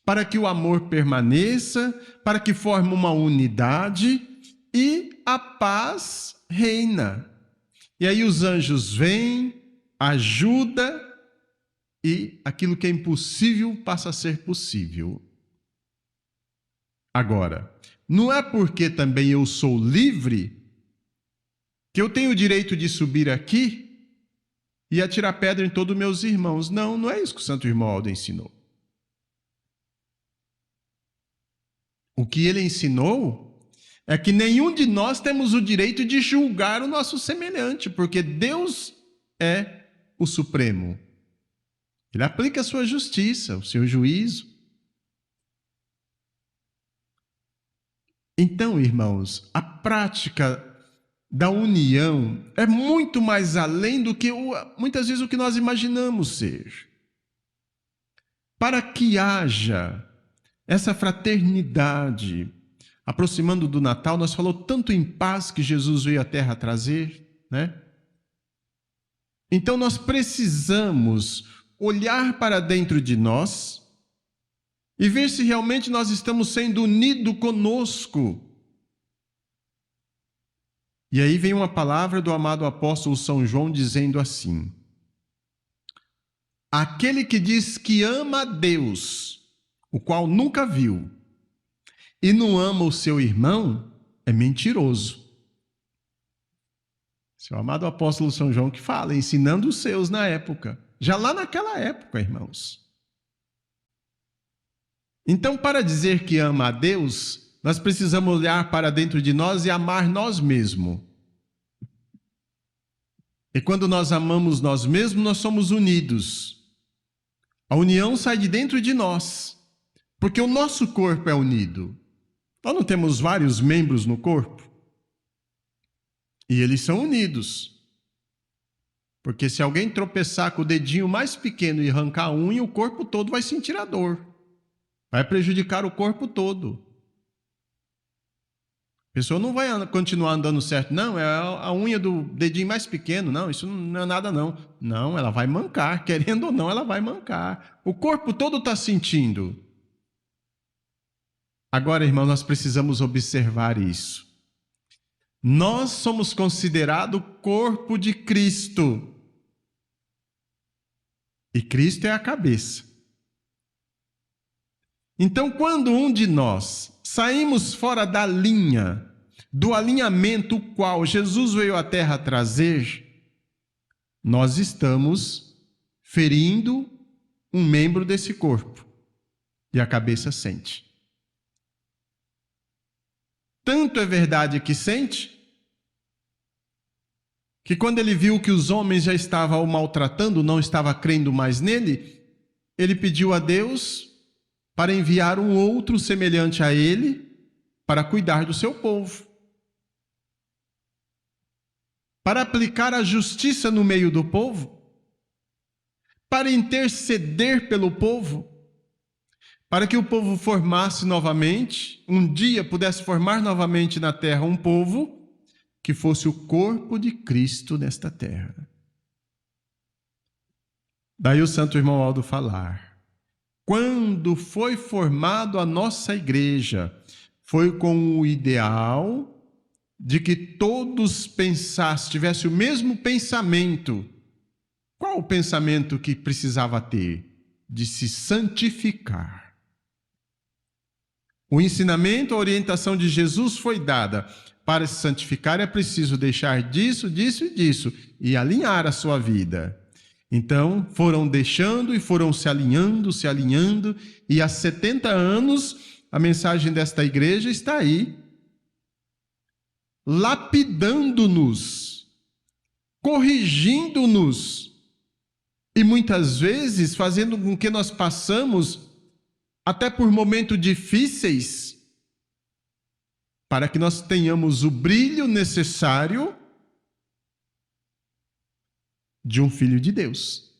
para que o amor permaneça, para que forme uma unidade e a paz reina. E aí os anjos vêm, ajudam e aquilo que é impossível passa a ser possível. Agora, não é porque também eu sou livre que eu tenho o direito de subir aqui e atirar pedra em todos os meus irmãos. Não, não é isso que o Santo Irmão Aldo ensinou. O que ele ensinou é que nenhum de nós temos o direito de julgar o nosso semelhante, porque Deus é o Supremo. Ele aplica a sua justiça, o seu juízo. Então, irmãos, a prática da união é muito mais além do que muitas vezes o que nós imaginamos ser. Para que haja essa fraternidade, aproximando do Natal, nós falamos tanto em paz que Jesus veio à Terra trazer, né? Então nós precisamos olhar para dentro de nós e ver se realmente nós estamos sendo unidos conosco. E aí vem uma palavra do amado apóstolo São João dizendo assim: aquele que diz que ama a Deus, o qual nunca viu, e não ama o seu irmão, é mentiroso. Esse é o amado apóstolo São João que fala, ensinando os seus na época. Já lá naquela época, irmãos. Então, para dizer que ama a Deus, nós precisamos olhar para dentro de nós e amar nós mesmos. E quando nós amamos nós mesmos, nós somos unidos. A união sai de dentro de nós, porque o nosso corpo é unido. Nós não temos vários membros no corpo? E eles são unidos. Porque se alguém tropeçar com o dedinho mais pequeno e arrancar a unha, o corpo todo vai sentir a dor. Vai prejudicar o corpo todo. A pessoa não vai continuar andando certo. Não, é a unha do dedinho mais pequeno. Não, isso não é nada não. Não, ela vai mancar. Querendo ou não, ela vai mancar. O corpo todo está sentindo. Agora, irmão, nós precisamos observar isso. Nós somos considerados corpo de Cristo. E Cristo é a cabeça. Então, quando um de nós saímos fora da linha, do alinhamento o qual Jesus veio à terra trazer, nós estamos ferindo um membro desse corpo. E a cabeça sente. Tanto é verdade que sente, que quando ele viu que os homens já estavam o maltratando, não estava crendo mais nele, ele pediu a Deus para enviar um outro semelhante a ele para cuidar do seu povo. Para aplicar a justiça no meio do povo, para interceder pelo povo, para que o povo formasse novamente, um dia pudesse formar novamente na terra um povo que fosse o corpo de Cristo nesta terra. Daí o Santo Irmão Aldo falar, quando foi formado a nossa igreja, foi com o ideal de que todos pensassem, tivessem o mesmo pensamento. Qual o pensamento que precisava ter? De se santificar. O ensinamento, a orientação de Jesus foi dada. Para se santificar é preciso deixar disso, disso e disso e alinhar a sua vida. Então foram deixando e foram se alinhando e há 70 anos a mensagem desta igreja está aí, lapidando-nos, corrigindo-nos e muitas vezes fazendo com que nós passamos até por momentos difíceis, para que nós tenhamos o brilho necessário de um filho de Deus.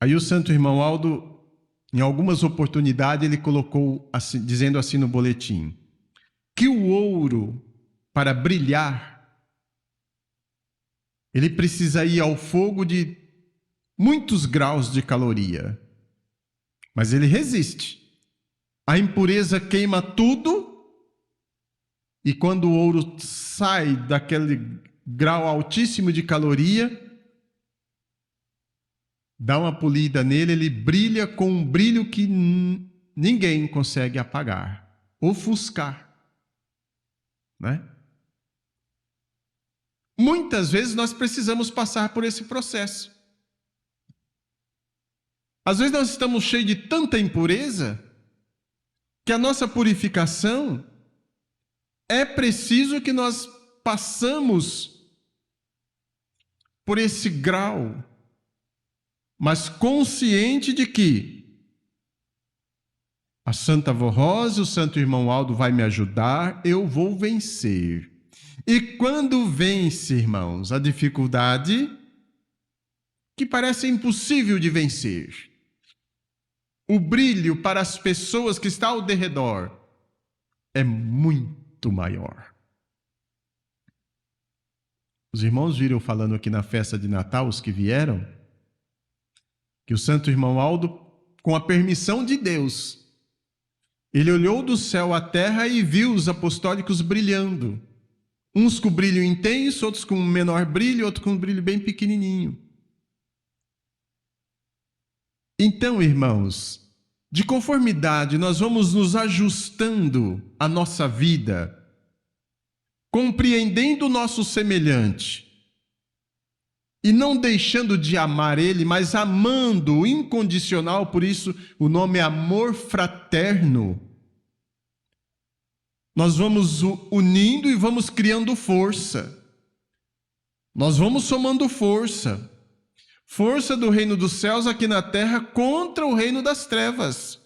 Aí o Santo Irmão Aldo, em algumas oportunidades, ele colocou, assim, dizendo assim no boletim, que o ouro, para brilhar, ele precisa ir ao fogo de muitos graus de caloria, mas ele resiste. A impureza queima tudo e quando o ouro sai daquele grau altíssimo de caloria, dá uma polida nele, ele brilha com um brilho que ninguém consegue apagar, ofuscar, né? Muitas vezes nós precisamos passar por esse processo. Às vezes nós estamos cheios de tanta impureza que a nossa purificação é preciso que nós passamos por esse grau, mas consciente de que a Santa Vó Rosa, o Santo Irmão Aldo vai me ajudar, eu vou vencer. E quando vence, irmãos, a dificuldade que parece impossível de vencer, o brilho para as pessoas que estão ao derredor é muito maior. Os irmãos viram falando aqui na festa de Natal, os que vieram, que o Santo Irmão Aldo, com a permissão de Deus, ele olhou do céu à terra e viu os apostólicos brilhando. Uns com brilho intenso, outros com um menor brilho, outros com um brilho bem pequenininho. Então, irmãos, de conformidade, nós vamos nos ajustando à nossa vida, compreendendo o nosso semelhante e não deixando de amar ele, mas amando o incondicional, por isso o nome é amor fraterno. Nós vamos unindo e vamos criando força. Nós vamos somando força. Força do reino dos céus aqui na terra contra o reino das trevas.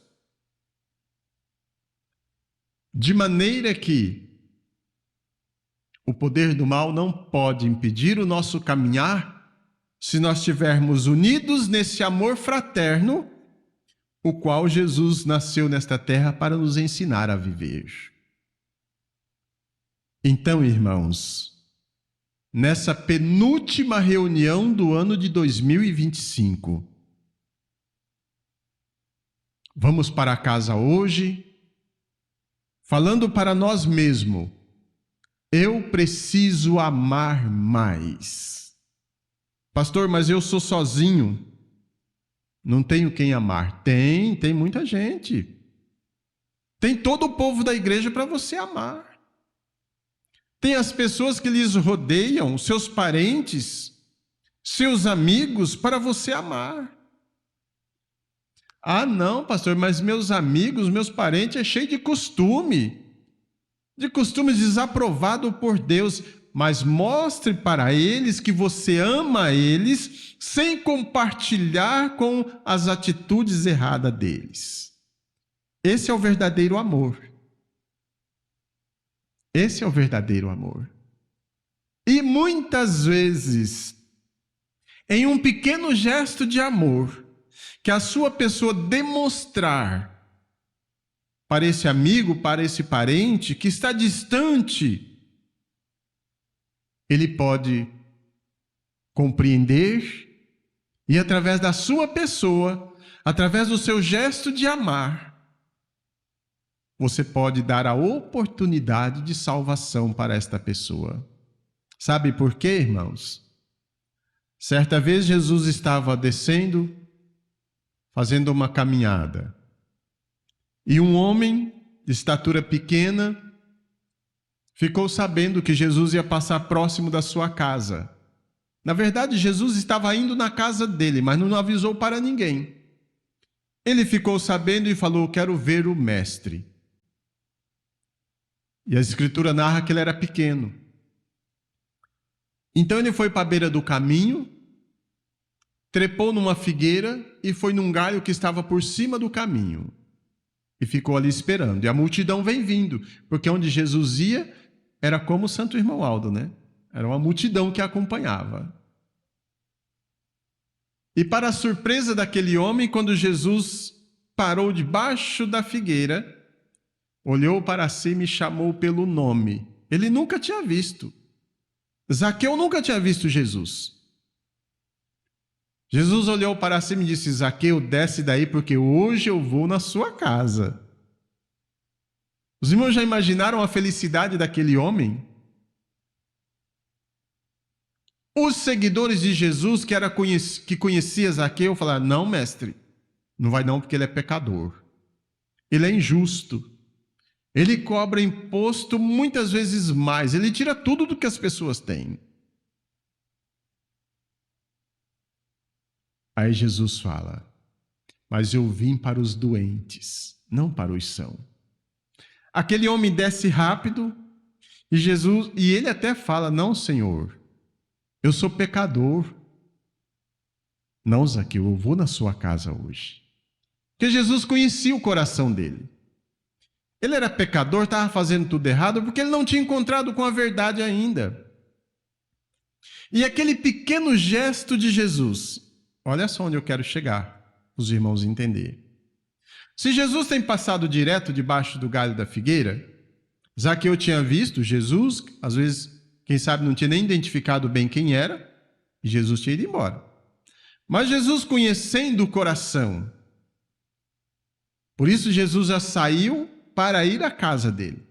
De maneira que o poder do mal não pode impedir o nosso caminhar se nós estivermos unidos nesse amor fraterno, o qual Jesus nasceu nesta terra para nos ensinar a viver. Então, irmãos, nessa penúltima reunião do ano de 2025, vamos para casa hoje, falando para nós mesmos, eu preciso amar mais. Pastor, mas eu sou sozinho, não tenho quem amar. Tem muita gente. Tem todo o povo da igreja para você amar. Tem as pessoas que lhes rodeiam, seus parentes, seus amigos, para você amar. Ah, não, pastor, mas meus amigos, meus parentes é cheio de costume desaprovado por Deus. Mas mostre para eles que você ama eles sem compartilhar com as atitudes erradas deles. Esse é o verdadeiro amor. Esse é o verdadeiro amor. E muitas vezes, em um pequeno gesto de amor, que a sua pessoa demonstrar para esse amigo, para esse parente que está distante, ele pode compreender e, através da sua pessoa, através do seu gesto de amar, você pode dar a oportunidade de salvação para esta pessoa. Sabe por quê, irmãos? Certa vez Jesus estava descendo, fazendo uma caminhada, e um homem de estatura pequena ficou sabendo que Jesus ia passar próximo da sua casa. Na verdade, Jesus estava indo na casa dele, mas não avisou para ninguém. Ele ficou sabendo e falou: quero ver o mestre. E a escritura narra que ele era pequeno. Então ele foi para a beira do caminho, trepou numa figueira e foi num galho que estava por cima do caminho. E ficou ali esperando. E a multidão vem vindo, porque onde Jesus ia era como o Santo Irmão Aldo, né? Era uma multidão que acompanhava. E para a surpresa daquele homem, quando Jesus parou debaixo da figueira, olhou para cima e chamou pelo nome. Ele nunca tinha visto. Zaqueu nunca tinha visto Jesus. Jesus olhou para cima e disse: Zaqueu, desce daí, porque hoje eu vou na sua casa. Os irmãos já imaginaram a felicidade daquele homem? Os seguidores de Jesus, que conhecia Zaqueu, falaram: não, mestre, não vai não, porque ele é pecador. Ele é injusto. Ele cobra imposto muitas vezes mais. Ele tira tudo do que as pessoas têm. Aí Jesus fala: mas eu vim para os doentes, não para os sãos. Aquele homem desce rápido e ele até fala: não, Senhor, eu sou pecador. Não, Zaqueu, eu vou na sua casa hoje. Porque Jesus conhecia o coração dele. Ele era pecador, estava fazendo tudo errado, porque ele não tinha encontrado com a verdade ainda. E aquele pequeno gesto de Jesus, olha só onde eu quero chegar, os irmãos entenderem. Se Jesus tem passado direto debaixo do galho da figueira, Zaqueu tinha visto Jesus, às vezes, quem sabe não tinha nem identificado bem quem era, e Jesus tinha ido embora. Mas Jesus, conhecendo o coração, por isso Jesus já saiu para ir à casa dele.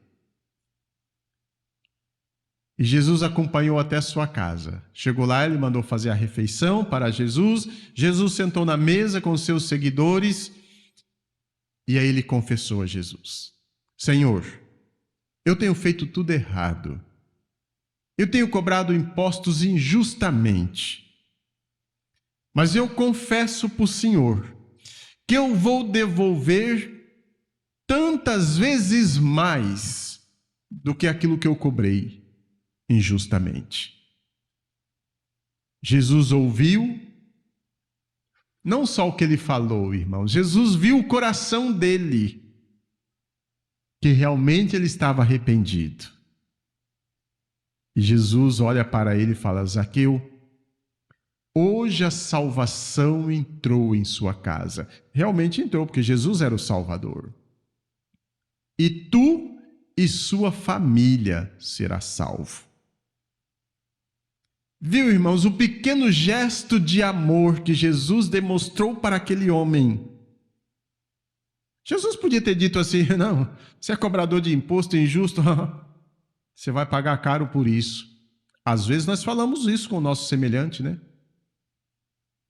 E Jesus acompanhou até sua casa. Chegou lá, ele mandou fazer a refeição para Jesus. Jesus sentou na mesa com os seus seguidores e aí ele confessou a Jesus: Senhor, eu tenho feito tudo errado. Eu tenho cobrado impostos injustamente. Mas eu confesso para o Senhor que eu vou devolver tantas vezes mais do que aquilo que eu cobrei injustamente. Jesus ouviu, não só o que ele falou, irmãos, Jesus viu o coração dele, que realmente ele estava arrependido. E Jesus olha para ele e fala: Zaqueu, hoje a salvação entrou em sua casa. Realmente entrou, porque Jesus era o Salvador. E tu e sua família será salvo. Viu, irmãos, o pequeno gesto de amor que Jesus demonstrou para aquele homem Jesus podia ter dito assim: não, você é cobrador de imposto injusto, você vai pagar caro por isso. Às vezes nós falamos isso com o nosso semelhante, né?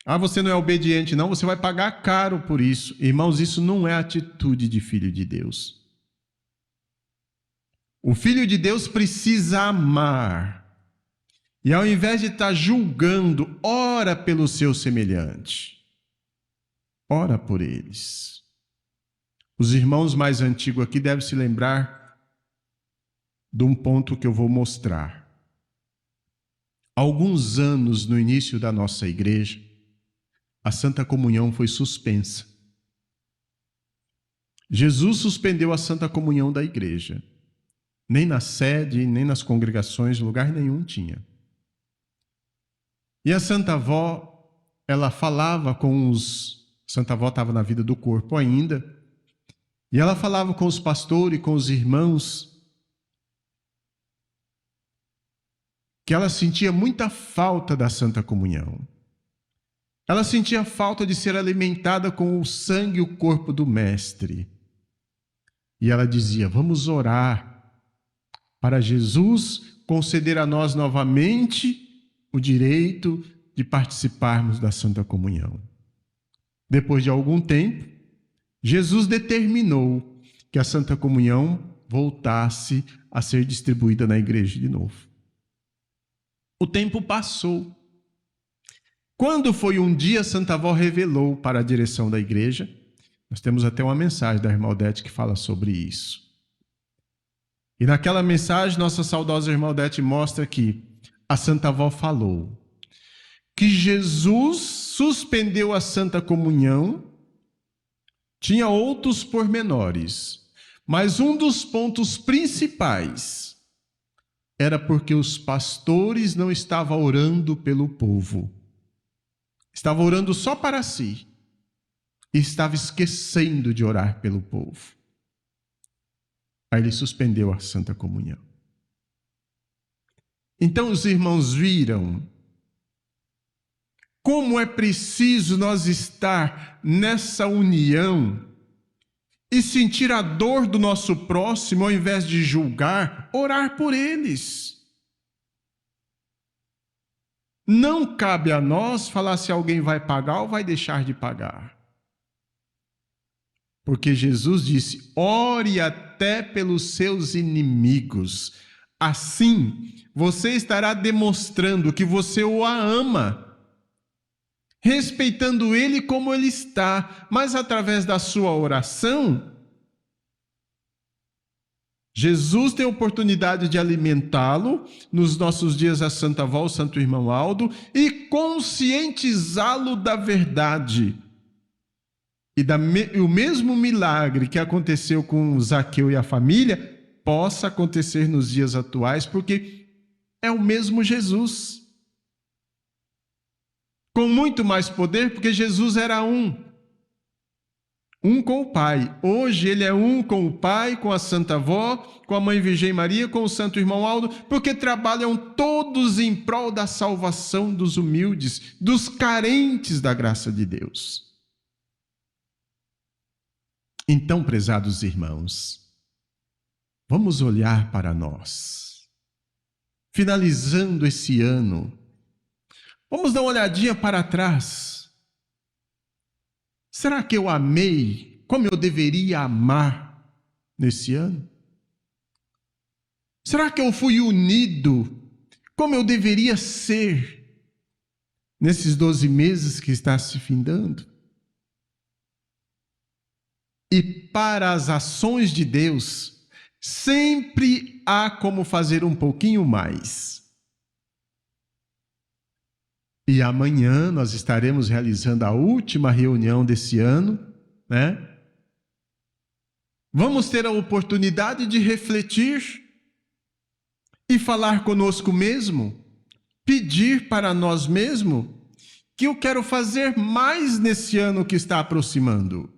Ah, você não é obediente, não, você vai pagar caro por isso. Irmãos, isso não é atitude de filho de Deus. O filho de Deus precisa amar. E ao invés de estar julgando, ora pelo seu semelhante. Ora por eles. Os irmãos mais antigos aqui devem se lembrar de um ponto que eu vou mostrar. Há alguns anos, no início da nossa igreja, a Santa Comunhão foi suspensa. Jesus suspendeu a Santa Comunhão da igreja. Nem na sede, nem nas congregações, lugar nenhum tinha. E a Santa Avó, ela falava com os... Santa Avó estava na vida do corpo ainda. E ela falava com os pastores e com os irmãos que ela sentia muita falta da Santa Comunhão. Ela sentia falta de ser alimentada com o sangue e o corpo do Mestre. E ela dizia: vamos orar para Jesus conceder a nós novamente o direito de participarmos da Santa Comunhão. Depois de algum tempo, Jesus determinou que a Santa Comunhão voltasse a ser distribuída na igreja de novo. O tempo passou. Quando foi um dia, Santa Avó revelou para a direção da igreja. Nós temos até uma mensagem da irmã Odete que fala sobre isso. E naquela mensagem, nossa saudosa irmã Odete mostra que a Santa Avó falou que Jesus suspendeu a Santa Comunhão. Tinha outros pormenores, mas um dos pontos principais era porque os pastores não estavam orando pelo povo. Estavam orando só para si e estavam esquecendo de orar pelo povo. Aí ele suspendeu a Santa Comunhão. Então os irmãos viram como é preciso nós estar nessa união e sentir a dor do nosso próximo, ao invés de julgar, orar por eles. Não cabe a nós falar se alguém vai pagar ou vai deixar de pagar. Porque Jesus disse: ore até pelos seus inimigos. Assim, você estará demonstrando que você o ama, respeitando ele como ele está, mas através da sua oração, Jesus tem a oportunidade de alimentá-lo, nos nossos dias a Santa Avó, o Santo Irmão Aldo, e conscientizá-lo da verdade. E o mesmo milagre que aconteceu com Zaqueu e a família, possa acontecer nos dias atuais, porque é o mesmo Jesus. Com muito mais poder, porque Jesus era um com o Pai. Hoje ele é um com o Pai, com a Santa Avó, com a Mãe Virgem Maria, com o Santo Irmão Aldo, porque trabalham todos em prol da salvação dos humildes, dos carentes da graça de Deus. Então, prezados irmãos, vamos olhar para nós. Finalizando esse ano, vamos dar uma olhadinha para trás. Será que eu amei como eu deveria amar nesse ano? Será que eu fui unido como eu deveria ser nesses 12 meses que está se findando? E para as ações de Deus, sempre há como fazer um pouquinho mais. E amanhã nós estaremos realizando a última reunião desse ano, né? Vamos ter a oportunidade de refletir e falar conosco mesmo, pedir para nós mesmos que eu quero fazer mais nesse ano que está aproximando.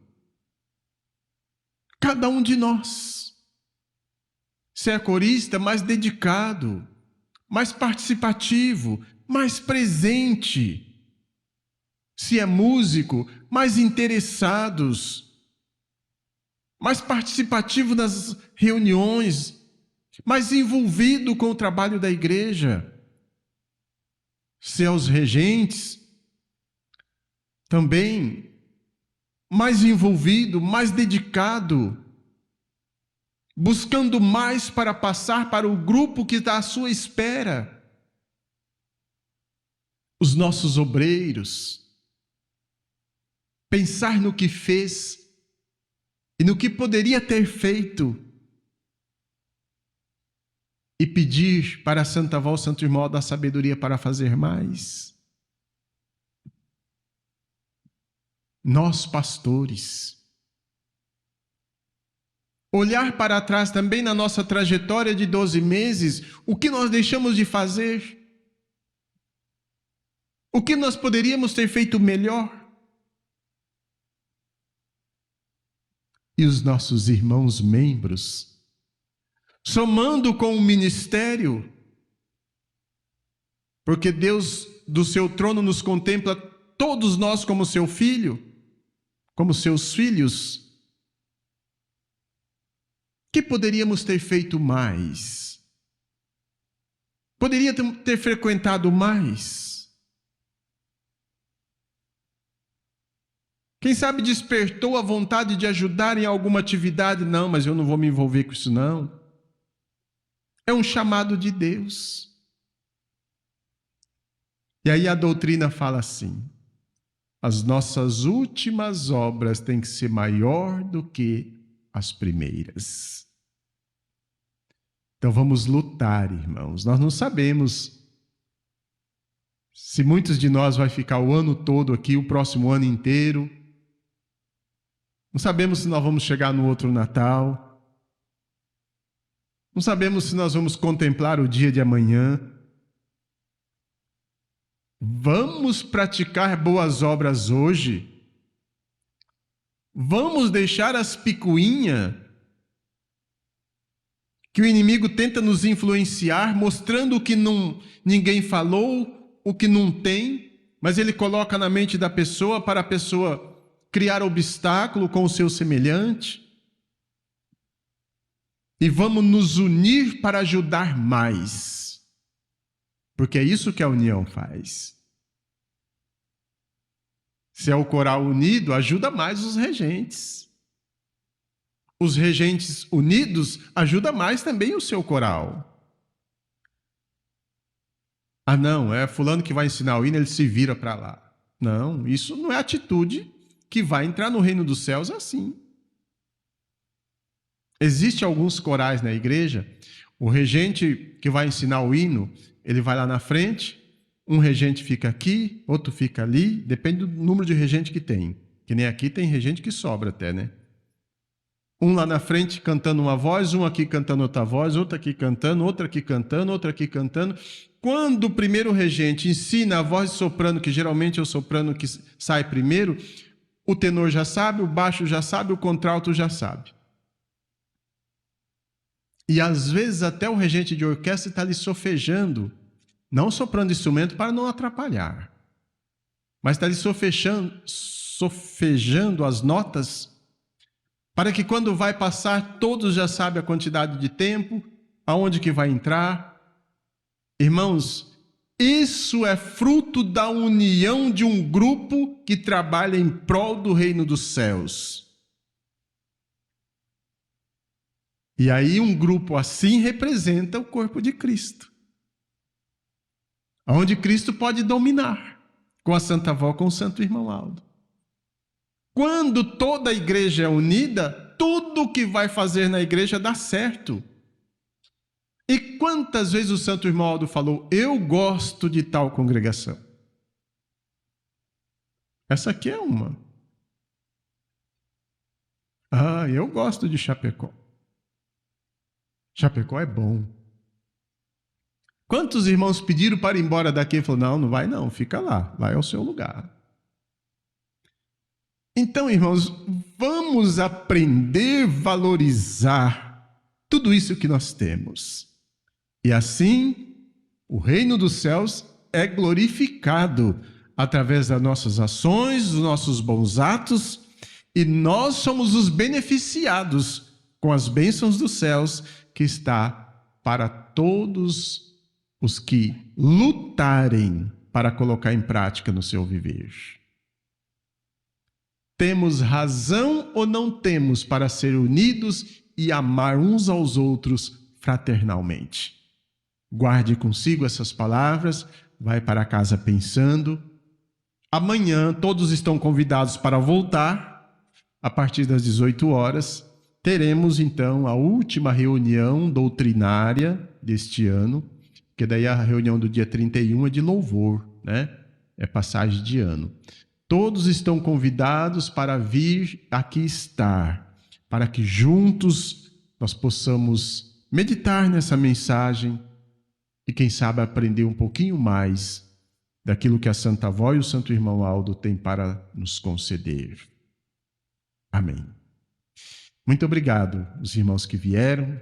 Cada um de nós. Se é corista, mais dedicado, mais participativo, mais presente. Se é músico, mais interessados. mais participativo nas reuniões, mais envolvido com o trabalho da igreja. Seus regentes também mais envolvido, mais dedicado, buscando mais para passar para o grupo que está à sua espera. Os nossos obreiros, pensar no que fez e no que poderia ter feito e pedir para a Santa Avó, Santo Irmão da sabedoria para fazer mais. Nós, pastores, olhar para trás também na nossa trajetória de 12 meses, o que nós deixamos de fazer, o que nós poderíamos ter feito melhor. E os nossos irmãos membros, somando com o ministério, porque Deus do seu trono nos contempla todos nós como seu filho, como seus filhos. Que poderíamos ter feito mais? Poderia ter frequentado mais? Quem sabe despertou a vontade de ajudar em alguma atividade? Não, mas eu não vou me envolver com isso não. É um chamado de Deus. E aí a doutrina fala assim: as nossas últimas obras têm que ser maior do que as primeiras. Então vamos lutar, irmãos. Nós não sabemos se muitos de nós vai ficar o ano todo aqui, o próximo ano inteiro. Não sabemos se nós vamos chegar no outro Natal. Não sabemos se nós vamos contemplar o dia de amanhã. Vamos praticar boas obras hoje. Vamos deixar as picuinhas que o inimigo tenta nos influenciar, mostrando o que ninguém falou, o que não tem, mas ele coloca na mente da pessoa para a pessoa criar obstáculo com o seu semelhante. E vamos nos unir para ajudar mais, porque é isso que a união faz. Se é o coral unido, ajuda mais os regentes. Os regentes unidos ajuda mais também o seu coral. Ah, não, é fulano que vai ensinar o hino, ele se vira para lá. Não, isso não é atitude que vai entrar no reino dos céus assim. Existem alguns corais na igreja, o regente que vai ensinar o hino, ele vai lá na frente, um regente fica aqui, outro fica ali, depende do número de regente que tem. Que nem aqui tem regente que sobra até, né? Um lá na frente cantando uma voz, um aqui cantando outra voz, outro aqui cantando, outro aqui cantando, outro aqui cantando. Quando o primeiro regente ensina a voz de soprano, que geralmente é o soprano que sai primeiro, o tenor já sabe, o baixo já sabe, o contralto já sabe. E às vezes até o regente de orquestra está ali sofejando, não soprando instrumento para não atrapalhar, mas está ali sofejando as notas, para que quando vai passar, todos já sabem a quantidade de tempo, aonde que vai entrar. Irmãos, isso é fruto da união de um grupo que trabalha em prol do reino dos céus. E aí um grupo assim representa o corpo de Cristo, onde Cristo pode dominar com a Santa Avó, com o Santo Irmão Aldo. Quando toda a igreja é unida, tudo que vai fazer na igreja dá certo. E quantas vezes o Santo Irmão Aldo falou: eu gosto de tal congregação. Essa aqui é uma. Ah, eu gosto de Chapecó. Chapecó é bom. Quantos irmãos pediram para ir embora daqui e falaram: não, não vai não, fica lá, lá é o seu lugar. Então, irmãos, vamos aprender a valorizar tudo isso que nós temos. E assim, o reino dos céus é glorificado através das nossas ações, dos nossos bons atos e nós somos os beneficiados com as bênçãos dos céus que está para todos os que lutarem para colocar em prática no seu viver. Temos razão ou não temos para ser unidos e amar uns aos outros fraternalmente? Guarde consigo essas palavras, vai para casa pensando. Amanhã todos estão convidados para voltar. A partir das 18 horas, teremos então a última reunião doutrinária deste ano, que daí a reunião do dia 31 é de louvor, né? É passagem de ano. Todos estão convidados para vir aqui estar, para que juntos nós possamos meditar nessa mensagem e, quem sabe, aprender um pouquinho mais daquilo que a Santa Avó e o Santo Irmão Aldo têm para nos conceder. Amém. Muito obrigado, os irmãos que vieram,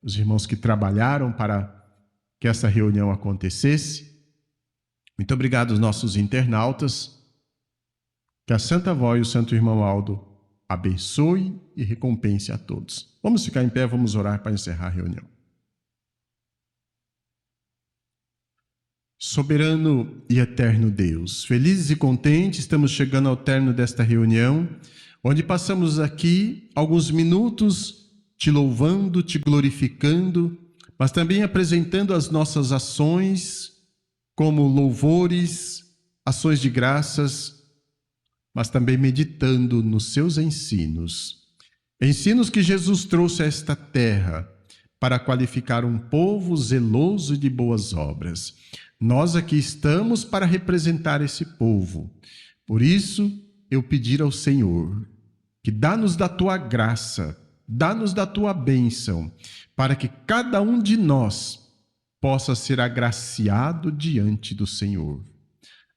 os irmãos que trabalharam para que essa reunião acontecesse. Muito obrigado aos nossos internautas. Que a Santa Avó e o Santo Irmão Aldo abençoe e recompense a todos. Vamos ficar em pé, vamos orar para encerrar a reunião. Soberano e eterno Deus, felizes e contentes, estamos chegando ao término desta reunião, onde passamos aqui alguns minutos te louvando, te glorificando, mas também apresentando as nossas ações como louvores, ações de graças, mas também meditando nos seus ensinos. Ensinos que Jesus trouxe a esta terra para qualificar um povo zeloso de boas obras. Nós aqui estamos para representar esse povo. Por isso, eu pedir ao Senhor que dá-nos da tua graça, dá-nos da tua bênção, para que cada um de nós possa ser agraciado diante do Senhor.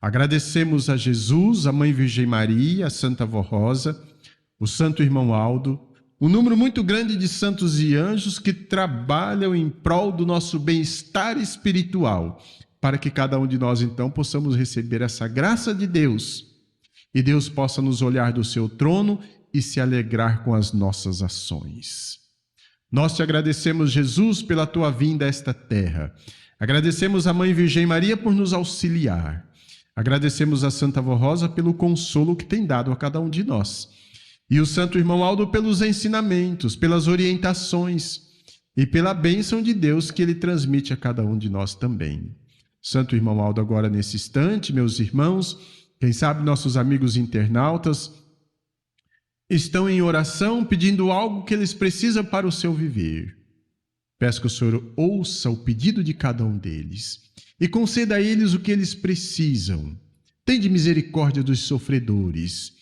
Agradecemos a Jesus, a Mãe Virgem Maria, a Santa Avó Rosa, o Santo Irmão Aldo, um número muito grande de santos e anjos que trabalham em prol do nosso bem-estar espiritual, para que cada um de nós, então, possamos receber essa graça de Deus e Deus possa nos olhar do seu trono e se alegrar com as nossas ações. Nós te agradecemos, Jesus, pela tua vinda a esta terra. Agradecemos a Mãe Virgem Maria por nos auxiliar. Agradecemos a Santa Avó Rosa pelo consolo que tem dado a cada um de nós. E o Santo Irmão Aldo pelos ensinamentos, pelas orientações e pela bênção de Deus que ele transmite a cada um de nós também. Santo Irmão Aldo, agora nesse instante, meus irmãos, quem sabe nossos amigos internautas estão em oração pedindo algo que eles precisam para o seu viver. Peço que o Senhor ouça o pedido de cada um deles e conceda a eles o que eles precisam. Tende misericórdia dos sofredores,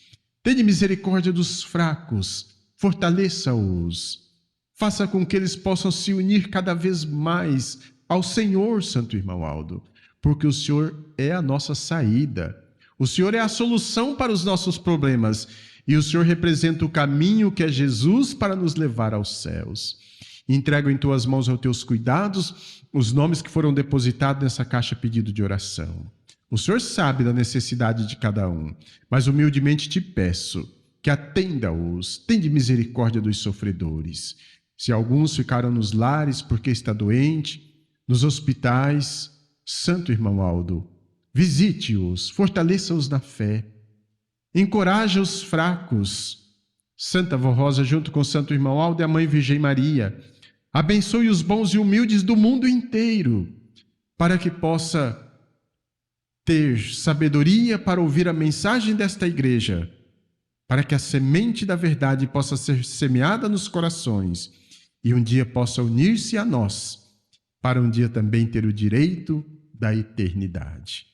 tende misericórdia dos fracos, fortaleça-os. Faça com que eles possam se unir cada vez mais ao Senhor, Santo Irmão Aldo, porque o Senhor é a nossa saída. O Senhor é a solução para os nossos problemas e o Senhor representa o caminho que é Jesus para nos levar aos céus. Entrego em tuas mãos aos teus cuidados os nomes que foram depositados nessa caixa pedido de oração. O Senhor sabe da necessidade de cada um, mas humildemente te peço que atenda-os, tende misericórdia dos sofredores. Se alguns ficaram nos lares porque está doente, nos hospitais, Santo Irmão Aldo, visite-os, fortaleça-os na fé, encoraja os fracos. Santa Avó Rosa, junto com Santo Irmão Aldo e a Mãe Virgem Maria, abençoe os bons e humildes do mundo inteiro, para que possa ter sabedoria para ouvir a mensagem desta igreja, para que a semente da verdade possa ser semeada nos corações e um dia possa unir-se a nós, para um dia também ter o direito da eternidade.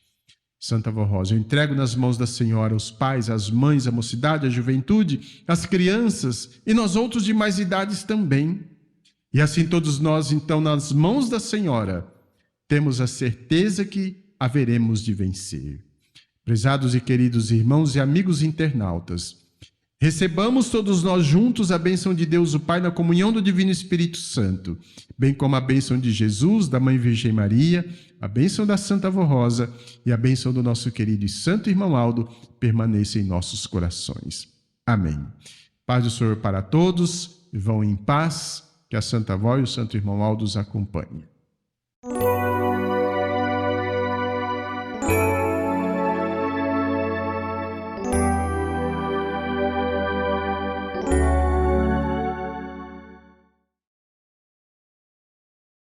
Santa Avó Rosa, eu entrego nas mãos da Senhora os pais, as mães, a mocidade, a juventude, as crianças e nós outros de mais idades também. E assim todos nós, então, nas mãos da Senhora, temos a certeza que haveremos de vencer. Prezados e queridos irmãos e amigos internautas, recebamos todos nós juntos a bênção de Deus o Pai na comunhão do Divino Espírito Santo, bem como a bênção de Jesus, da Mãe Virgem Maria, a bênção da Santa Avó Rosa e a bênção do nosso querido e santo Irmão Aldo permaneça em nossos corações. Amém. Paz do Senhor para todos, vão em paz, que a Santa Avó e o Santo Irmão Aldo os acompanhem.